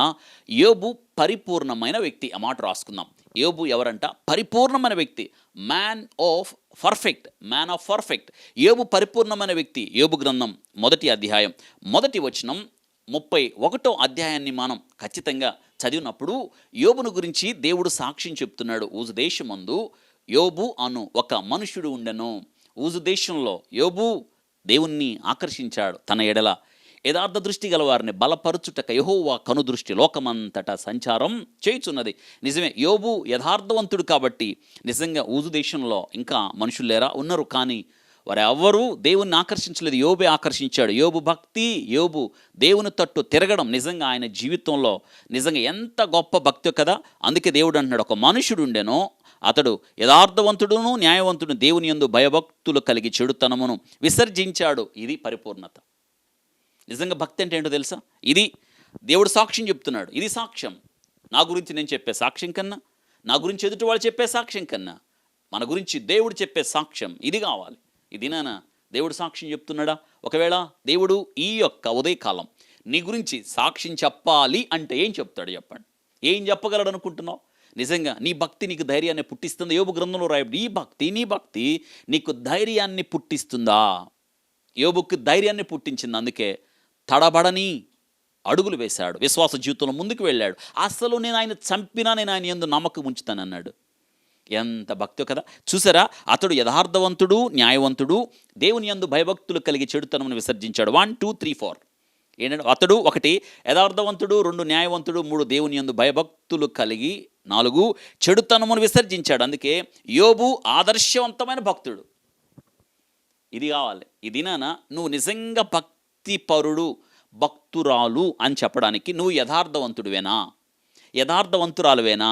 యోబు పరిపూర్ణమైన వ్యక్తి. ఆ మాట రాసుకుందాం. యోబు ఎవరంట? పరిపూర్ణమైన వ్యక్తి. Man of perfect. యోబు పరిపూర్ణమైన వ్యక్తి. యోబు గ్రంథం 1 అధ్యాయం 1 వచనం 31 అధ్యాయాన్ని మనం ఖచ్చితంగా చదివినప్పుడు యోబును గురించి దేవుడు సాక్ష్యం చెప్తున్నాడు. ఊజు దేశమందు యోబు అను ఒక మనుష్యుడు ఉండెను. ఊజు దేశంలో యోబు దేవుణ్ణి ఆకర్షించాడు. తన ఎడల యథార్థ దృష్టి గలవారిని బలపరుచుటక యెహోవా కనుదృష్టి లోకమంతటా సంచారం చేయుచున్నది. నిజమే, యోబు యథార్థవంతుడు కాబట్టి నిజంగా ఊజు దేశంలో ఇంకా మనుషులు లేరా? ఉన్నారు, కానీ వారు ఎవ్వరూ దేవుణ్ణి ఆకర్షించలేదు. యోబే ఆకర్షించాడు. యోబు భక్తి, యోబు దేవుని తట్టు తిరగడం నిజంగా ఆయన జీవితంలో నిజంగా ఎంత గొప్ప భక్తి కదా! అందుకే దేవుడు అంటున్నాడు, ఒక మనుషుడు ఉండెనో, అతడు యథార్థవంతుడును న్యాయవంతుడు, దేవుని యందు భయభక్తులు కలిగి చెడుతనమును విసర్జించాడు. ఇది పరిపూర్ణత. నిజంగా భక్తి అంటే ఏంటో తెలుసా? ఇది దేవుడు సాక్ష్యం చెప్తున్నాడు. ఇది సాక్ష్యం. నా గురించి నేను చెప్పే సాక్ష్యం కన్నా, నా గురించి ఎదుటి వాళ్ళు చెప్పే సాక్ష్యం కన్నా, మన గురించి దేవుడు చెప్పే సాక్ష్యం ఇది కావాలి. ఇది నాన్న దేవుడు సాక్ష్యం చెప్తున్నాడా? ఒకవేళ దేవుడు ఈ యొక్క ఉదయకాలం నీ గురించి సాక్ష్యం చెప్పాలి అంటే ఏం చెప్తాడు చెప్పండి? ఏం చెప్పగలడు అనుకుంటున్నావు? నిజంగా నీ భక్తి నీకు ధైర్యాన్ని పుట్టిస్తుంది. యోబు గ్రంథంలో రాయబడి నీ భక్తి నీకు ధైర్యాన్ని పుట్టిస్తుందా? యోబుకు ధైర్యాన్ని పుట్టించింది. అందుకే తడబడని అడుగులు వేశాడు. విశ్వాస జీవితంలో ముందుకు వెళ్ళాడు. అసలు నేను ఆయన చంపినా నేను ఆయన యందు నమ్మకం ఉంచుతానన్నాడు. ఎంత భక్తో కదా! చూసారా, అతడు యథార్థవంతుడు న్యాయవంతుడు, దేవుని యందు భయభక్తులు కలిగి చెడుతనమును విసర్జించాడు. 1 2 3 4 ఏంటంటే అతడు 1 యథార్థవంతుడు, 2 న్యాయవంతుడు, 3 దేవుని యందు భయభక్తులు కలిగి, 4 చెడుతనమును విసర్జించాడు. అందుకే యోబు ఆదర్శవంతమైన భక్తుడు. ఇది కావాలి. ఇది నాన్న నువ్వు నిజంగా భక్తిపరుడు, భక్తురాలు అని చెప్పడానికి నువ్వు యథార్థవంతుడివేనా? యథార్థవంతురాలువేనా?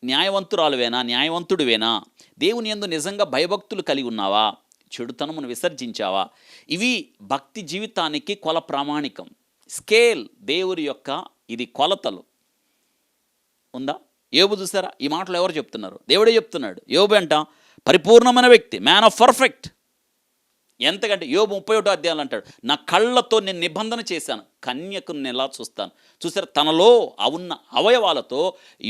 న్యాయవంతుడివేనా? దేవుని యందు నిజంగా భయభక్తులు కలిగి ఉన్నావా? చెడుతనమును విసర్జించావా? ఇవి భక్తి జీవితానికి కొల ప్రామాణికం. స్కేల్ దేవుడి యొక్క ఇది కొలతలు ఉందా? యోబు చూసారా? ఈ మాటలు ఎవరు చెప్తున్నారు? దేవుడే చెప్తున్నాడు. యోబు అంట పరిపూర్ణమైన వ్యక్తి, మ్యాన్ ఆఫ్ పర్ఫెక్ట్. ఎంతకంటే యోబు 31 అధ్యాయాలు అంటాడు, నా కళ్ళతో నేను నిబంధన చేశాను, కన్యకును నేను ఎలా చూస్తాను. చూసారు, తనలో ఉన్న అవయవాలతో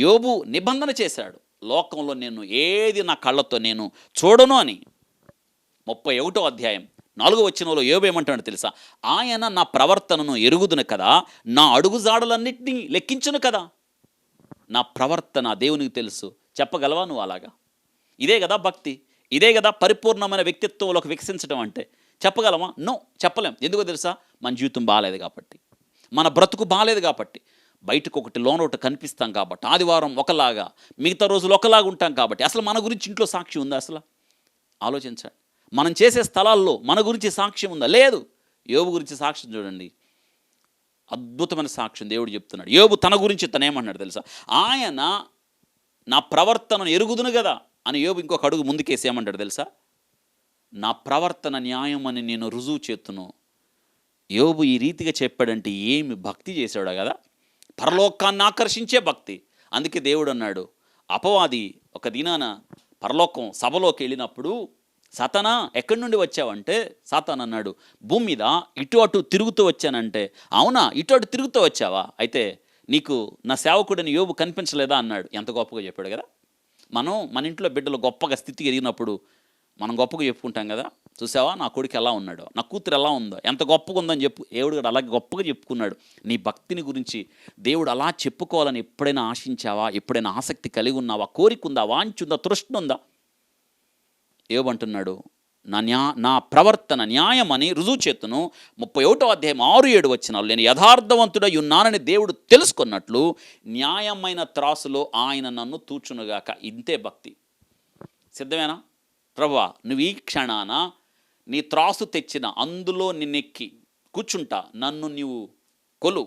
యోబు నిబంధన చేశాడు. లోకంలో నేను ఏది నా కళ్ళతో నేను చూడను అని. 31 అధ్యాయం 4వ వచనంలో యోబు ఏమంటాడు తెలుసా? ఆయన నా ప్రవర్తనను ఎరుగుదును కదా, నా అడుగుజాడలన్నింటినీ లెక్కించును కదా. నా ప్రవర్తన దేవునికి తెలుసు. చెప్పగలవా నువ్వు అలాగా? ఇదే కదా భక్తి. ఇదే కదా పరిపూర్ణమైన వ్యక్తిత్వంలోకి వికసించడం అంటే. చెప్పగలమా? నో, చెప్పలేం. ఎందుకో తెలుసా? మన జీవితం బాగాలేదు కాబట్టి, మన బ్రతుకు బాగాలేదు కాబట్టి, బయటకు ఒకటి లోన ఒకటి కనిపిస్తాం కాబట్టి, ఆదివారం ఒకలాగా మిగతా రోజులు ఒకలాగా ఉంటాం కాబట్టి. అసలు మన గురించి ఇంట్లో సాక్షి ఉందా? అసలు ఆలోచించండి. మనం చేసే స్థలాల్లో మన గురించి సాక్ష్యం ఉందా? లేదు. యోబు గురించి సాక్ష్యం చూడండి, అద్భుతమైన సాక్ష్యం దేవుడు చెప్తున్నాడు. యోబు తన గురించి తనేమన్నాడు తెలుసా? ఆయన నా ప్రవర్తనను ఎరుగుదును కదా అని యోబు ఇంకొక అడుగు ముందుకేసి ఏమంటాడు తెలుసా? నా ప్రవర్తన న్యాయం అని నేను రుజువు చేస్తును. యోబు ఈ రీతిగా చెప్పాడంటే ఏమి భక్తి చేశాడు కదా! పరలోకాన్ని ఆకర్షించే భక్తి. అందుకే దేవుడు అన్నాడు, అపవాది ఒక దినాన పరలోకం సభలోకి వెళ్ళినప్పుడు, సాతానా ఎక్కడి నుండి వచ్చావంటే, సాతాన్ అన్నాడు, భూమి మీద ఇటు అటు తిరుగుతూ వచ్చానంటే, అవునా ఇటు అటు తిరుగుతూ వచ్చావా? అయితే నీకు నా సేవకుడిని యోబు కనిపించలేదా అన్నాడు. ఎంత గొప్పగా చెప్పాడు కదా. మన ఇంట్లో బిడ్డలు గొప్పగా స్థితికి ఎదిగినప్పుడు మనం గొప్పగా చెప్పుకుంటాం కదా. చూసావా నా కొడుకు ఎలా ఉన్నాడో, నా కూతురు ఎలా ఉందో, ఎంత గొప్పగా ఉందని చెప్పు. దేవుడు కూడా అలాగే గొప్పగా చెప్పుకున్నాడు. నీ భక్తిని గురించి దేవుడు అలా చెప్పుకోవాలని ఎప్పుడైనా ఆశించావా? ఎప్పుడైనా ఆసక్తి కలిగి ఉన్నావా? కోరిక ఉందా? వాంఛ ఉందా? తృష్ణ ఉందా? ఏమంటున్నాడు? నా ప్రవర్తన న్యాయమని రుజువు చేతును 31వ అధ్యాయం 6-7 వచనాలు, నేను యథార్థవంతుడై ఉన్నానని దేవుడు తెలుసుకున్నట్లు న్యాయమైన త్రాసులో ఆయన నన్ను తూచునుగాక. ఇంతే భక్తి. సిద్ధమేనా? ప్రభువా, నువ్వు ఈ క్షణాన నీ త్రాసు తెచ్చిన అందులో నిన్నెక్కి కూర్చుంటా, నన్ను నీవు కొలు,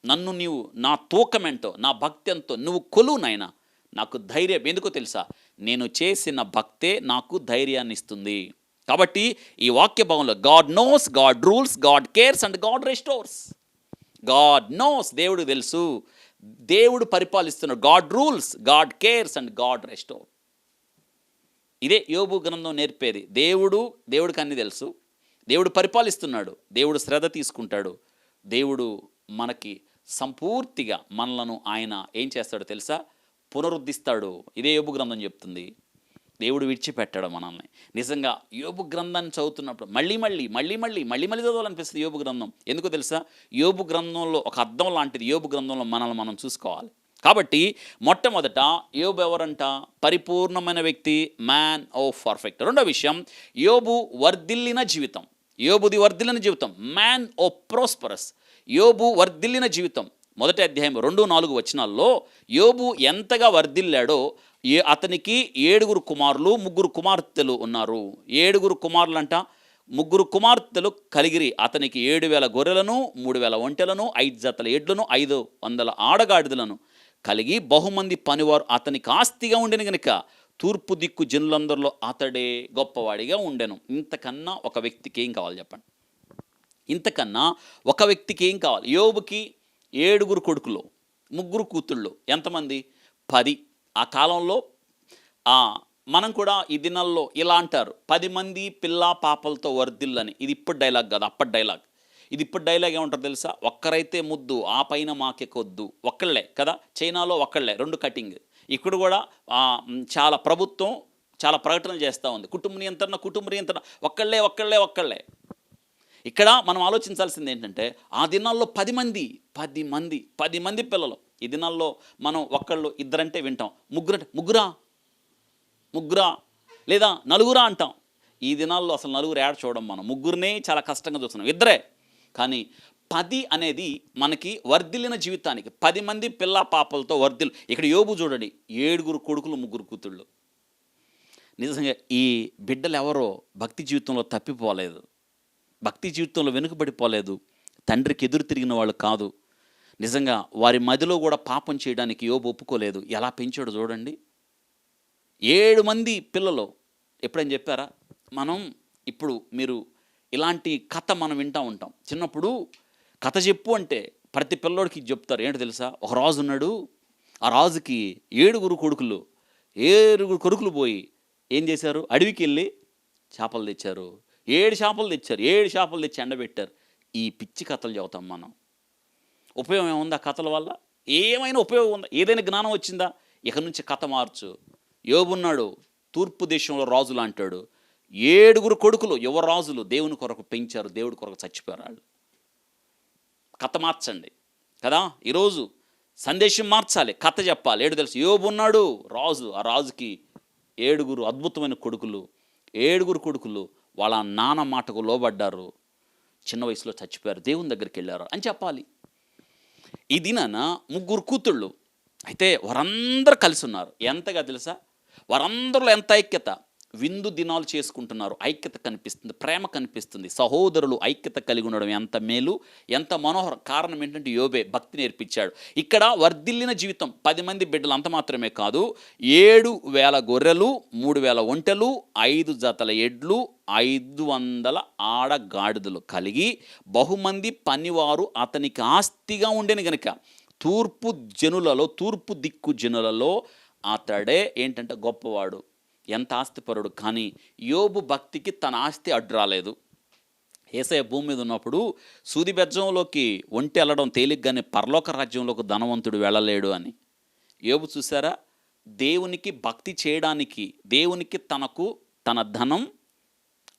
నన్ను నీవు నా తూకమెంతో, నా భక్తి ఎంతో నువ్వు కొలువు నాయనా. నాకు ధైర్యం ఎందుకో తెలుసా? నేను చేసిన భక్తే నాకు ధైర్యాన్ని ఇస్తుంది. కాబట్టి ఈ వాక్య భావంలో God knows, God rules, God cares and God restores. God knows, దేవుడు తెలుసు, దేవుడు పరిపాలిస్తున్నాడు. God rules, God cares and God restore. ఇదే యోబు గ్రంథం నేర్పేది. దేవుడికి అన్ని తెలుసు, దేవుడు పరిపాలిస్తున్నాడు, దేవుడు శ్రద్ధ తీసుకుంటాడు, దేవుడు మనకి సంపూర్తిగా మనలను ఆయన ఏం చేస్తాడో తెలుసా? పునరుద్ధరిస్తాడు. ఇదే యోబు గ్రంథం చెప్తుంది. దేవుడు విడిచిపెట్టాడు మనల్ని. నిజంగా యోబు గ్రంథాన్ని చదువుతున్నప్పుడు మళ్ళీ చదవాలనిపిస్తుంది యోబు గ్రంథం. ఎందుకో తెలుసా? యోబు గ్రంథంలో ఒక అర్థం లాంటిది. యోబు గ్రంథంలో మనల్ని మనం చూసుకోవాలి. కాబట్టి మొట్టమొదట యోబు ఎవరంట? పరిపూర్ణమైన వ్యక్తి, మ్యాన్ ఆఫ్ పర్ఫెక్ట్. రెండో విషయం, యోబు వర్ధిల్లిన జీవితం. యోబుది వర్ధిల్లిన జీవితం, మ్యాన్ ఆఫ్ ప్రోస్పరస్. యోబు వర్ధిల్లిన జీవితం. 1వ అధ్యాయం 2-4 వచనాల్లో యోబు ఎంతగా వర్ధిల్లాడో, అతనికి 7 కుమారులు 3 కుమార్తెలు ఉన్నారు. 7 కుమారులంట, 3 కుమార్తెలు కలిగిరి. అతనికి 7,000 గొర్రెలను, 3,000 ఒంటెలను, 5 జతల ఎడ్లను, 500 ఆడగాడిదలను కలిగి బహుమంది పనివారు అతనికి ఆస్తిగా ఉండెను గనుక తూర్పు దిక్కు జనులందరిలో అతడే గొప్పవాడిగా ఉండెను. ఇంతకన్నా ఒక వ్యక్తికి ఏం కావాలి చెప్పండి? ఇంతకన్నా ఒక వ్యక్తికి ఏం కావాలి? యోబుకి 7 కొడుకులు, 3 కూతుళ్ళు. ఎంతమంది? 10. ఆ కాలంలో మనం కూడా ఈ దినాల్లో ఇలా అంటారు, 10 మంది పిల్ల పాపలతో వర్ధిల్లని. ఇది ఇప్పుడు డైలాగ్ కాదు, అప్పటి డైలాగ్. ఇది ఇప్పుడు డైలాగ్ ఏమంటారు తెలుసా? ఒక్కరైతే ముద్దు, ఆ పైన మాకెక్కొద్దు. ఒక్కళ్ళే కదా, చైనాలో ఒక్కళ్ళే 2 కటింగ్. ఇక్కడ కూడా చాలా ప్రభుత్వం చాలా ప్రకటనలు చేస్తూ ఉంది, కుటుంబ నియంత్రణ, ఒక్కళ్ళే. ఇక్కడ మనం ఆలోచించాల్సింది ఏంటంటే, ఆ దినాల్లో 10 మంది పిల్లలు. ఈ దినాల్లో మనం ఒక్కళ్ళు ఇద్దరంటే వింటాం, ముగ్గురా లేదా నలుగురా అంటాం. ఈ దినాల్లో అసలు నలుగురు యాడ్ చూడడం, మనం ముగ్గురినే చాలా కష్టంగా చూస్తున్నాం, ఇద్దరే. కానీ 10 అనేది మనకి వర్ధిల్లిన జీవితానికి, 10 మంది పిల్ల పాపలతో వర్ధిల్లు. ఇక్కడ యోబు చూడండి, 7 కొడుకులు 3 కూతుళ్ళు. నిజంగా ఈ బిడ్డలు ఎవరో భక్తి జీవితంలో తప్పిపోలేదు, భక్తి జీవితంలో వెనుకబడిపోలేదు, తండ్రికి ఎదురు తిరిగిన వాళ్ళు కాదు. నిజంగా వారి మదిలో కూడా పాపం చేయడానికి యోబు ఒప్పుకోలేదు. ఎలా పెంచాడో చూడండి. 7 మంది పిల్లలు. ఎప్పుడైనా చెప్పారా? ఇప్పుడు మీరు ఇలాంటి కథ మనం వింటూ ఉంటాం. చిన్నప్పుడు కథ చెప్పు అంటే ప్రతి పిల్లోడికి చెప్తారు. ఏంటో తెలుసా? ఒక రాజు ఉన్నాడు, ఆ రాజుకి 7 కొడుకులు. 7 కొడుకులు పోయి ఏం చేశారు? అడవికి వెళ్ళి చేపలు తెచ్చారు. 7 చేపలు తెచ్చి ఎండబెట్టారు. ఈ పిచ్చి కథలు చెబుతాం మనం. ఉపయోగం ఏముంది ఆ కథల వల్ల? ఏమైనా ఉపయోగం ఉందా? ఏదైనా జ్ఞానం వచ్చిందా? ఇక నుంచి కథ మార్చు. యోబున్నాడు, తూర్పు దేశంలో రాజులు అంటాడు. 7 కొడుకులు యువరాజులు, దేవుని కొరకు పెంచారు, దేవుడి కొరకు చచ్చిపోయారు వాళ్ళు. కథ మార్చండి కదా. ఈరోజు సందేశం మార్చాలి, కథ చెప్పాలి. ఏడు తెలుసు, యోబున్నాడు రాజు, ఆ రాజుకి 7 అద్భుతమైన కొడుకులు. 7 కొడుకులు వాళ్ళ నాన్న మాటకు లోబడ్డారు, చిన్న వయసులో చచ్చిపోయారు, దేవుని దగ్గరికి వెళ్ళారు అని చెప్పాలి. ఈ దినాన 3 కూతుళ్ళు. అయితే వారందరూ కలిసి ఉన్నారు. ఎంతగా తెలుసా? వారందరిలో ఎంత ఐక్యత! విందు దినాలు చేసుకుంటున్నారు, ఐక్యత కనిపిస్తుంది, ప్రేమ కనిపిస్తుంది. సహోదరులు ఐక్యత కలిగి ఉండడం ఎంత మేలు, ఎంత మనోహరం. కారణం ఏంటంటే యోబే భక్తి నేర్పించాడు. ఇక్కడ వర్ధిల్లిన జీవితం, 10 మంది బిడ్డలు అంత మాత్రమే కాదు, 7,000 గొర్రెలు, 3,000 ఒంటెలు, 5 జతల ఎడ్లు, 500 ఆడగాడిదలు కలిగి బహుమంది పనివారు అతనికి ఆస్తిగా ఉండేను గనుక తూర్పు దిక్కు జనులలో అతడే ఏంటంటే గొప్పవాడు. ఎంత ఆస్తిపరుడు. కానీ యోబు భక్తికి తన ఆస్తి అడ్డు రాలేదు. యేసయ్య భూమి మీద ఉన్నప్పుడు సూది బెజ్జంలోకి ఒంటె వెళ్ళడం తేలిగ్గానే పరలోక రాజ్యంలోకి ధనవంతుడు వెళ్ళలేడు అని. యోబు చూసారా, దేవునికి భక్తి చేయడానికి దేవునికి తన ధనం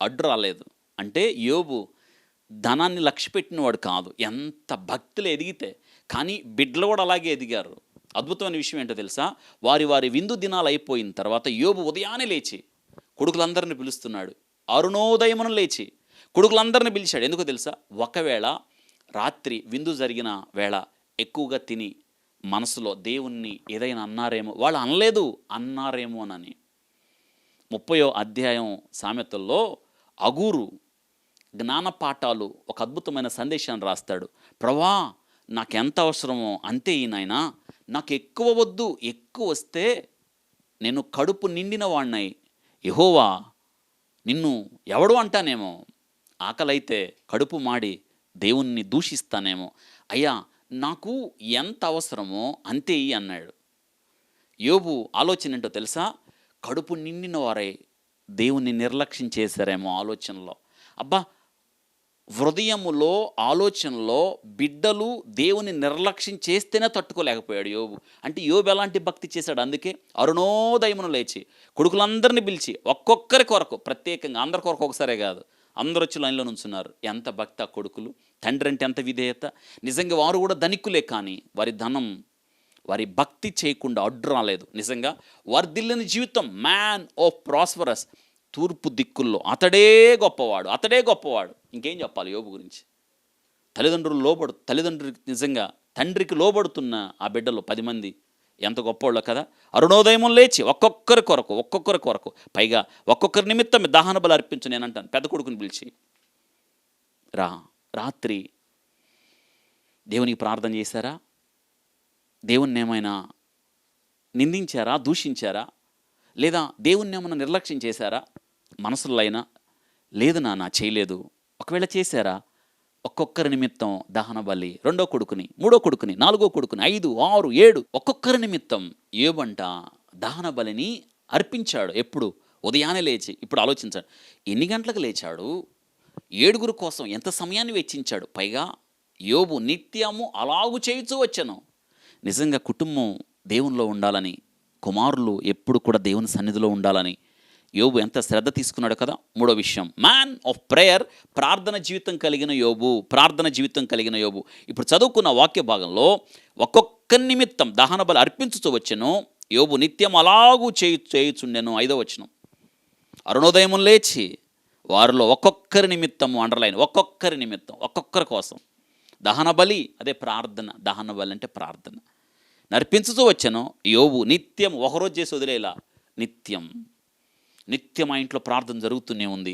అడ్డు రాలేదు. అంటే యోబు ధనాన్ని లక్ష్యపెట్టినవాడు కాదు, ఎంత భక్తులు ఎదిగితే. కానీ బిడ్డలు కూడా అలాగే ఎదిగారు. అద్భుతమైన విషయం ఏంటో తెలుసా, వారి వారి విందు దినాలు అయిపోయిన తర్వాత యోబు ఉదయాన్నే లేచి కొడుకులందరిని పిలుస్తున్నాడు. అరుణోదయమున లేచి కొడుకులందరిని పిలిచాడు. ఎందుకో తెలుసా, ఒకవేళ రాత్రి విందు జరిగిన వేళ ఎక్కువగా తిని మనసులో దేవుణ్ణి ఏదైనా అన్నారేమో, వాళ్ళు అనలేదు అన్నారేమోనని. 30వ అధ్యాయం సామెతల్లో అగూరు జ్ఞానపాఠాలు ఒక అద్భుతమైన సందేశాన్ని రాస్తాడు. ప్రభా, నాకెంత అవసరమో అంతే ఈ నాయనా, నాకు ఎక్కువ వద్దు, ఎక్కువ వస్తే నేను కడుపు నిండిన వాడినై యెహోవా నిన్ను ఎవడు అంటానేమో, ఆకలైతే కడుపు మాడి దేవుణ్ణి దూషిస్తానేమో, అయ్యా నాకు ఎంత అవసరమో అంతే ఇయ్యి అన్నాడు. యోబు ఆలోచన ఏంటో తెలుసా, కడుపు నిండిన వారై దేవుణ్ణి నిర్లక్ష్యం చేశారేమో ఆలోచనలో. అబ్బా, హృదయములో ఆలోచనలో బిడ్డలు దేవుని నిర్లక్ష్యం చేస్తేనే తట్టుకోలేకపోయాడు యోబు. అంటే యోబు ఎలాంటి భక్తి చేశాడు, అందుకే అరుణోదయమును లేచి కొడుకులందరినీ పిలిచి ఒక్కొక్కరి కొరకు, ప్రత్యేకంగా అందరి కొరకు ఒకసారే కాదు, అందరూ వచ్చి లైన్లో నుంచున్నారు. ఎంత భక్తి ఆ కొడుకులు, తండ్రి అంటే ఎంత విధేయత. నిజంగా వారు కూడా ధనికులే, కానీ వారి ధనం వారి భక్తి చేయకుండా అడ్డు రాలేదు. నిజంగా వర్ధిల్లిన జీవితం, మ్యాన్ ఆఫ్ ప్రాస్పరస్, తూర్పు దిక్కుల్లో అతడే గొప్పవాడు. ఇంకేం చెప్పాలి యోబు గురించి. తల్లిదండ్రులకి నిజంగా తండ్రికి లోబడుతున్న ఆ బిడ్డలు 10 మంది ఎంత గొప్పవాళ్ళో కదా. అరుణోదయం లేచి ఒక్కొక్కరి కొరకు, పైగా ఒక్కొక్కరి నిమిత్తం దహన బలి అర్పించు నేనంటాను. పెద్ద కొడుకుని పిలిచి రాత్రి దేవునికి ప్రార్థన చేశారా, దేవుణ్ణి ఏమైనా నిందించారా, దూషించారా, లేదా దేవుణ్ణి ఏమైనా నిర్లక్ష్యం చేశారా మనసులో అయినా? లేదు నాన్న, చేయలేదు. ఒకవేళ చేశారా, ఒక్కొక్కరి నిమిత్తం దహన బలి, 2వ కొడుకుని, 3వ కొడుకుని, 4వ కొడుకుని, 5, 6, 7 ఒక్కొక్కరి నిమిత్తం యోబంట దహన బలిని అర్పించాడు. ఎప్పుడు? ఉదయాన్నే లేచి. ఇప్పుడు ఆలోచించాడు, ఎన్ని గంటలకు లేచాడు, 7గురు కోసం ఎంత సమయాన్ని వెచ్చించాడు. పైగా యోబు నిత్యము అలాగు చేయుచూ వచ్చాను. నిజంగా కుటుంబం దేవునిలో ఉండాలని, కుమారులు ఎప్పుడు కూడా దేవుని సన్నిధిలో ఉండాలని యోబు ఎంత శ్రద్ధ తీసుకున్నాడు కదా. 3వ విషయం, మ్యాన్ ఆఫ్ ప్రేయర్, ప్రార్థన జీవితం కలిగిన యోబు. ఇప్పుడు చదువుకున్న వాక్య భాగంలో ఒక్కొక్క నిమిత్తం దహన బలి అర్పించుతూ వచ్చెను. యోబు నిత్యం అలాగూ చేయుచుండెను. 5వ వచనం, అరుణోదయం లేచి వారిలో ఒక్కొక్కరి నిమిత్తము, అండర్లైన్, ఒక్కొక్కరి నిమిత్తం, ఒక్కొక్కరి కోసం దహన బలి, అదే ప్రార్థన. దహన బలి అంటే ప్రార్థన నర్పించుతూ వచ్చాను. యోబు నిత్యం, ఒకరోజు చేసి వదిలేలా, నిత్యం ఆ ఇంట్లో ప్రార్థన జరుగుతూనే ఉంది.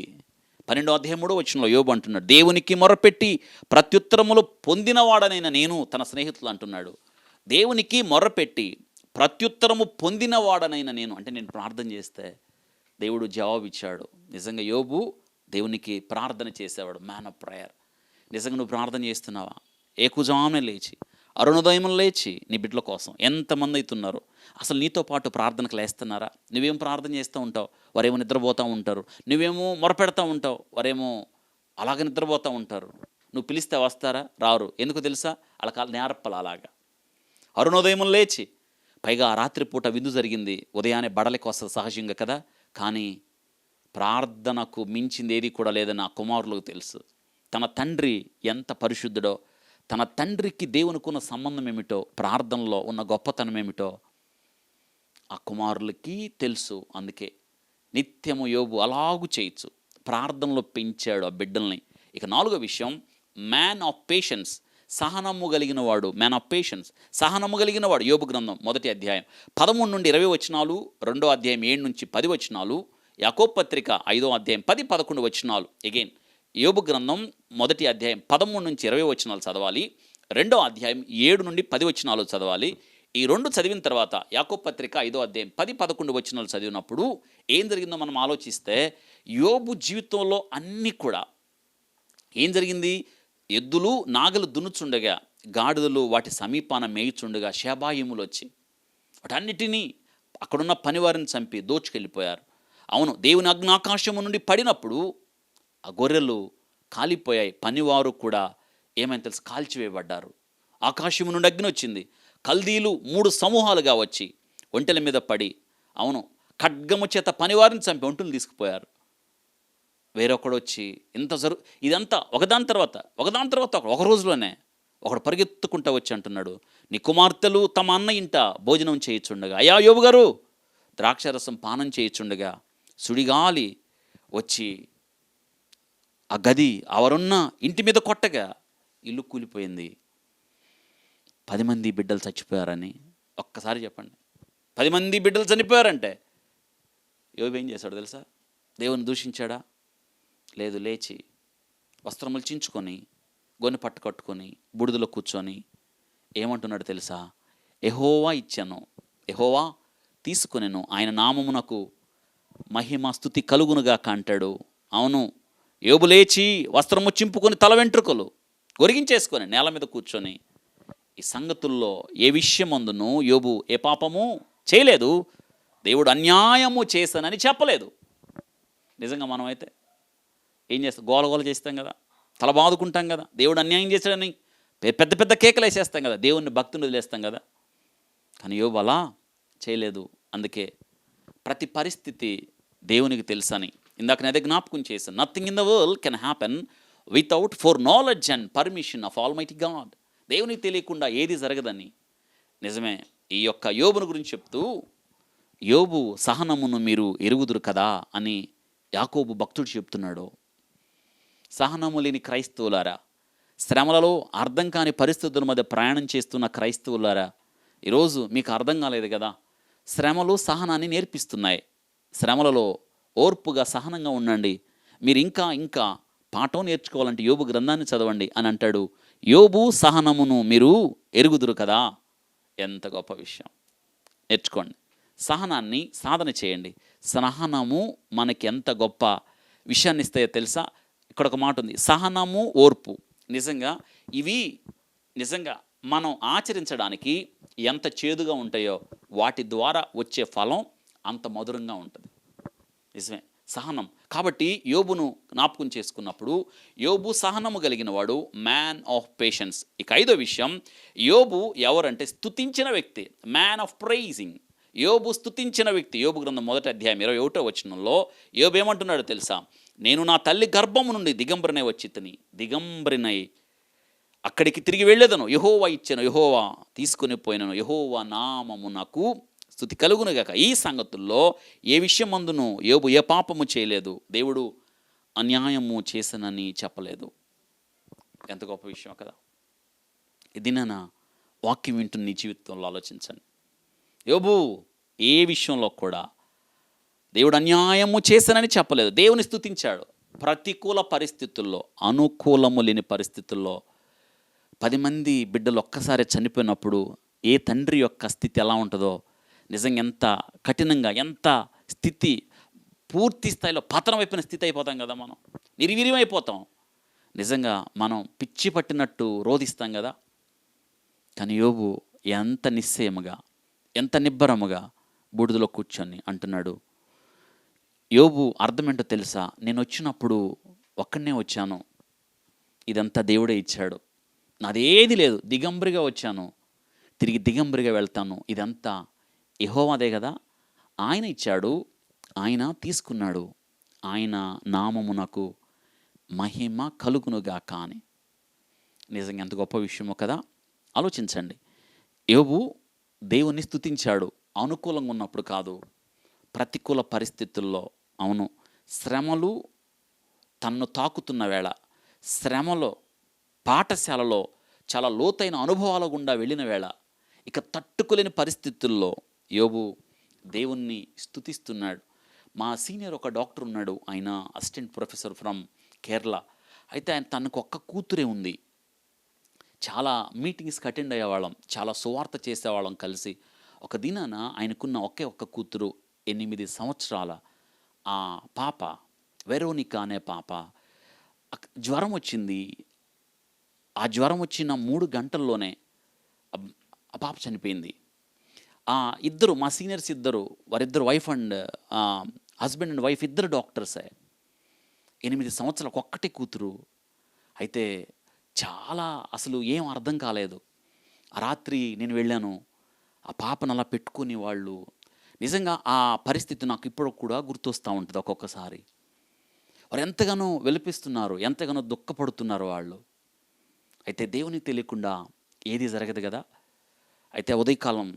12వ అధ్యాయం 3వ వచనంలో యోబు అంటున్నాడు, దేవునికి మొరపెట్టి ప్రత్యుత్తరములు పొందినవాడనైన నేను, తన స్నేహితులు అంటున్నాడు, దేవునికి మొరపెట్టి ప్రత్యుత్తరము పొందినవాడనైన నేను, అంటే నేను ప్రార్థన చేస్తే దేవుడు జవాబిచ్చాడు. నిజంగా యోబు దేవునికి ప్రార్థన చేసేవాడు, మ్యాన్ ఆఫ్ ప్రేయర్. నిజంగా నువ్వు ప్రార్థన చేస్తున్నావా? ఏకుజామునే లేచి, అరుణోదయం లేచి నీ బిడ్డల కోసం ఎంతమంది అవుతున్నారు? అసలు నీతో పాటు ప్రార్థనకు లేస్తున్నారా? నువ్వేం ప్రార్థన చేస్తూ ఉంటావు, వారేమో నిద్రపోతూ ఉంటారు. నువ్వేమో మొరపెడతా ఉంటావు, వారేమో అలాగ నిద్రపోతూ ఉంటారు. నువ్వు పిలిస్తే వస్తారా? రారు. ఎందుకు తెలుసా? వాళ్ళ నేర్పలు అలాగా. అరుణోదయం లేచి, పైగా రాత్రిపూట విందు జరిగింది, ఉదయాన్నే బడలికి వస్తుంది సహజంగా కదా. కానీ ప్రార్థనకు మించింది ఏది కూడా లేదని ఆ కుమారులకు తెలుసు. తన తండ్రి ఎంత పరిశుద్ధుడో, తన తండ్రికి దేవునికి ఉన్న సంబంధం ఏమిటో, ప్రార్థనలో ఉన్న గొప్పతనం ఏమిటో ఆ కుమారులకి తెలుసు. అందుకే నిత్యము యోబు అలాగు చేయొచ్చు, ప్రార్థనలో పెంచాడు ఆ బిడ్డల్ని. ఇక 4వ విషయం, మ్యాన్ ఆఫ్ పేషెన్స్, సహనము కలిగిన వాడు. మ్యాన్ ఆఫ్ పేషెన్స్, సహనము కలిగిన వాడు. యోబు గ్రంథం 1వ అధ్యాయం 13 నుండి 20 వచనాలు, 2వ అధ్యాయం 7 నుంచి 10 వచనాలు, యాకోబు పత్రిక 5వ అధ్యాయం 10, 11 వచనాలు. అగైన్ యోబు గ్రంథం 1వ అధ్యాయం 13 నుంచి 20 వచనాలు చదవాలి, 2వ అధ్యాయం 7 నుండి 10 వచనాలు చదవాలి. ఈ 2 చదివిన తర్వాత యాకోబు పత్రిక 5వ అధ్యాయం 10, 11 వచనాలు చదివినప్పుడు ఏం జరిగిందో మనం ఆలోచిస్తే, యోబు జీవితంలో అన్నీ కూడా ఏం జరిగింది? ఎద్దులు నాగలు దున్నుచుండగా, గాడిదలు వాటి సమీపాన మేయుచుండగా శేబాయిములు వచ్చి వాటన్నిటినీ అక్కడున్న పనివారిని చంపి దోచుకెళ్ళిపోయారు. అవును, దేవుని అగ్నాకాశము నుండి పడినప్పుడు ఆ గొర్రెలు కాలిపోయాయి. పనివారు కూడా ఏమైనా తెలుసు కాల్చివేయబడ్డారు. ఆకాశము నుండి అగ్ని వచ్చింది. కల్దీలు 3 సమూహాలుగా వచ్చి ఒంటెల మీద పడి, అవును, ఖడ్గము చేత పనివారిని చంపి ఒంటెలు తీసుకుపోయారు. వేరొకడు వచ్చి ఇదంతా ఒకదాని తర్వాత ఒక రోజులోనే ఒకడు పరిగెత్తుకుంటా వచ్చి అంటున్నాడు, నీ కుమార్తెలు తమ అన్న ఇంట భోజనం చేయుచుండగా, అయ్యా యోబు గారు ద్రాక్షరసం పానం చేయుచుండగా సుడిగాలి వచ్చి ఆ గది అవరున్న ఇంటి మీద కొట్టగా ఇల్లు కూలిపోయింది. 10 మంది బిడ్డలు చచ్చిపోయారని ఒక్కసారి చెప్పండి. 10 మంది బిడ్డలు చనిపోయారంటే యోబు ఏం చేశాడు తెలుసా? దేవుని దూషించాడా? లేదు. లేచి వస్త్రములు చించుకొని గొని పట్టు కట్టుకొని బుడిదలో కూర్చొని ఏమంటున్నాడు తెలుసా? యెహోవా ఇచ్చాను, యెహోవా తీసుకొనెను, ఆయన నామమునకు మహిమ స్తుతి కలుగునుగా అంటాడు. అవును, యోబు లేచి వస్త్రము చింపుకొని తల వెంట్రుకలు గొరిగించేసుకొని నేల మీద కూర్చొని ఈ సంగతుల్లో ఏ విషయం అందును యోబు ఏ పాపము చేయలేదు, దేవుడు అన్యాయము చేశానని చెప్పలేదు. నిజంగా మనమైతే ఏం చేస్తాం? గోలగోల చేస్తాం కదా, తల బాదుకుంటాం కదా, దేవుడు అన్యాయం చేశాడని పెద్ద పెద్ద కేకలు వేసేస్తాం కదా, దేవుణ్ణి భక్తుని వదిలేస్తాం కదా. కానీ యోబు అలా చేయలేదు. అందుకే ప్రతి పరిస్థితి దేవునికి తెలుసని ఇందాక నేను జ్ఞాపకం చేశాను. Nothing in the world can happen without four knowledge and permission of almighty God. దేవునికి తెలియకుండా ఏది జరగదని. నిజమే. ఈ యొక్క యోబును గురించి చెప్తూ, యోబు సహనమును మీరు ఎరుగుదురు కదా అని యాకోబు భక్తుడు చెప్తున్నాడు. సహనము లేని క్రైస్తవులారా, శ్రమలలో అర్థం కాని పరిస్థితుల మధ్య ప్రయాణం చేస్తున్న క్రైస్తవులారా, ఈరోజు మీకు అర్థం కాలేదు కదా, శ్రమలు సహనాన్ని నేర్పిస్తున్నాయి. శ్రమలలో ఓర్పుగా సహనంగా ఉండండి. మీరు ఇంకా పాఠం నేర్చుకోవాలంటే యోబు గ్రంథాన్ని చదవండి అని అంటాడు. యోబు సహనమును మీరు ఎరుగుదురు కదా. ఎంత గొప్ప విషయం! నేర్చుకోండి. సహనాన్ని సాధన చేయండి. సహనము మనకి ఎంత గొప్ప విషయాన్ని ఇస్తాయో తెలుసా? ఇక్కడ ఒక మాట ఉంది, సహనము, ఓర్పు. నిజంగా మనం ఆచరించడానికి ఎంత చేదుగా ఉంటాయో వాటి ద్వారా వచ్చే ఫలం అంత మధురంగా ఉంటుంది. నిజమే, సహనం. కాబట్టి యోబును జ్ఞాపకం చేసుకున్నప్పుడు యోబు సహనము కలిగిన వాడు, మ్యాన్ ఆఫ్ పేషెన్స్. ఇక 5వ విషయం, యోబు ఎవరంటే స్తుతించిన వ్యక్తి, మ్యాన్ ఆఫ్ ప్రైజింగ్. యోబు స్తుతించిన వ్యక్తి. యోబు గ్రంథం 1వ అధ్యాయం 21వ వచనంలో యోబు ఏమంటున్నాడు తెలుసా? నేను నా తల్లి గర్భము నుండి దిగంబరినై వచ్చితిని, దిగంబరినై అక్కడికి తిరిగి వెళ్ళేదను, యెహోవా ఇచ్చెను, యెహోవా తీసుకుని పోయినను, యెహోవా నామము నాకు స్తుతి కలుగునుగాక. ఈ సంగతుల్లో ఏ విషయం అందును యోబు ఏ పాపము చేయలేదు, దేవుడు అన్యాయము చేశానని చెప్పలేదు. ఎంత గొప్ప విషయం కదా. ఇది నా వాక్యం వింటున్న నీ జీవితంలో ఆలోచించండి. యోబు ఏ విషయంలో కూడా దేవుడు అన్యాయము చేశానని చెప్పలేదు, దేవుని స్తుతించాడు. ప్రతికూల పరిస్థితుల్లో, అనుకూలము లేని పరిస్థితుల్లో 10 మంది బిడ్డలు ఒక్కసారి చనిపోయినప్పుడు ఏ తండ్రి యొక్క స్థితి ఎలా ఉంటుందో, నిజంగా ఎంత కఠినంగా, ఎంత స్థితి పూర్తి స్థాయిలో పతనం అయిపోయిన స్థితి అయిపోతాం కదా, మనం నిర్వీర్యం అయిపోతాం. నిజంగా మనం పిచ్చి పట్టినట్టు రోధిస్తాం కదా. కానీ యోబు ఎంత నిశ్చయముగా, ఎంత నిబ్బరముగా బూడిదలో కూర్చొని అంటున్నాడు. యోబు అర్థం ఏంటో తెలుసా? నేను వచ్చినప్పుడు ఒక్కడనే వచ్చాను, ఇదంతా దేవుడే ఇచ్చాడు, నాదేది లేదు, దిగంబరిగా వచ్చాను, తిరిగి దిగంబరిగా వెళ్తాను, ఇదంతా యెహోవాదే కదా, ఆయన ఇచ్చాడు, ఆయన తీసుకున్నాడు, ఆయన నామమునకు మహిమ కలుగునుగా. కానీ నిజంగా ఎంత గొప్ప విషయమో కదా. ఆలోచించండి. యోబు దేవుని స్తుతించాడు, అనుకూలంగా ఉన్నప్పుడు కాదు, ప్రతికూల పరిస్థితుల్లో. అవును, శ్రమలు తన్ను తాకుతున్న వేళ, శ్రమలో, పాఠశాలలో చాలా లోతైన అనుభవాల గుండా వెళ్ళిన వేళ, ఇక తట్టుకోలేని పరిస్థితుల్లో యోబు దేవుణ్ణి స్తుతిస్తున్నాడు. మా సీనియర్ ఒక డాక్టర్ ఉన్నాడు, ఆయన అసిస్టెంట్ ప్రొఫెసర్ ఫ్రమ్ కేరళ. అయితే ఆయన తనకు ఒక్క కూతురే ఉంది. చాలా మీటింగ్స్కి అటెండ్ అయ్యేవాళ్ళం, చాలా సువార్త చేసేవాళ్ళం కలిసి. ఒక దినాన ఆయనకున్న ఒక్క కూతురు, 8 సంవత్సరాల ఆ పాప, వెరోనికా అనే పాప, జ్వరం వచ్చింది. ఆ జ్వరం వచ్చిన 3 గంటల్లోనే ఆ పాప చనిపోయింది. ఇద్దరు, మా సీనియర్స్ ఇద్దరు, వారిద్దరు wife and husband and wife ఇద్దరు డాక్టర్సే. 8 సంవత్సరాలకు ఒక్కటే కూతురు అయితే చాలా అసలు ఏం అర్థం కాలేదు. ఆ రాత్రి నేను వెళ్ళాను. ఆ పాపను అలా పెట్టుకుని వాళ్ళు నిజంగా ఆ పరిస్థితి నాకు ఇప్పుడు కూడా గుర్తొస్తూ ఉంటుంది ఒక్కొక్కసారి. వారు ఎంతగానో విలపిస్తున్నారు, ఎంతగానో దుఃఖపడుతున్నారు వాళ్ళు. అయితే దేవునికి తెలియకుండా ఏది జరగదు కదా. అయితే ఉదయకాలం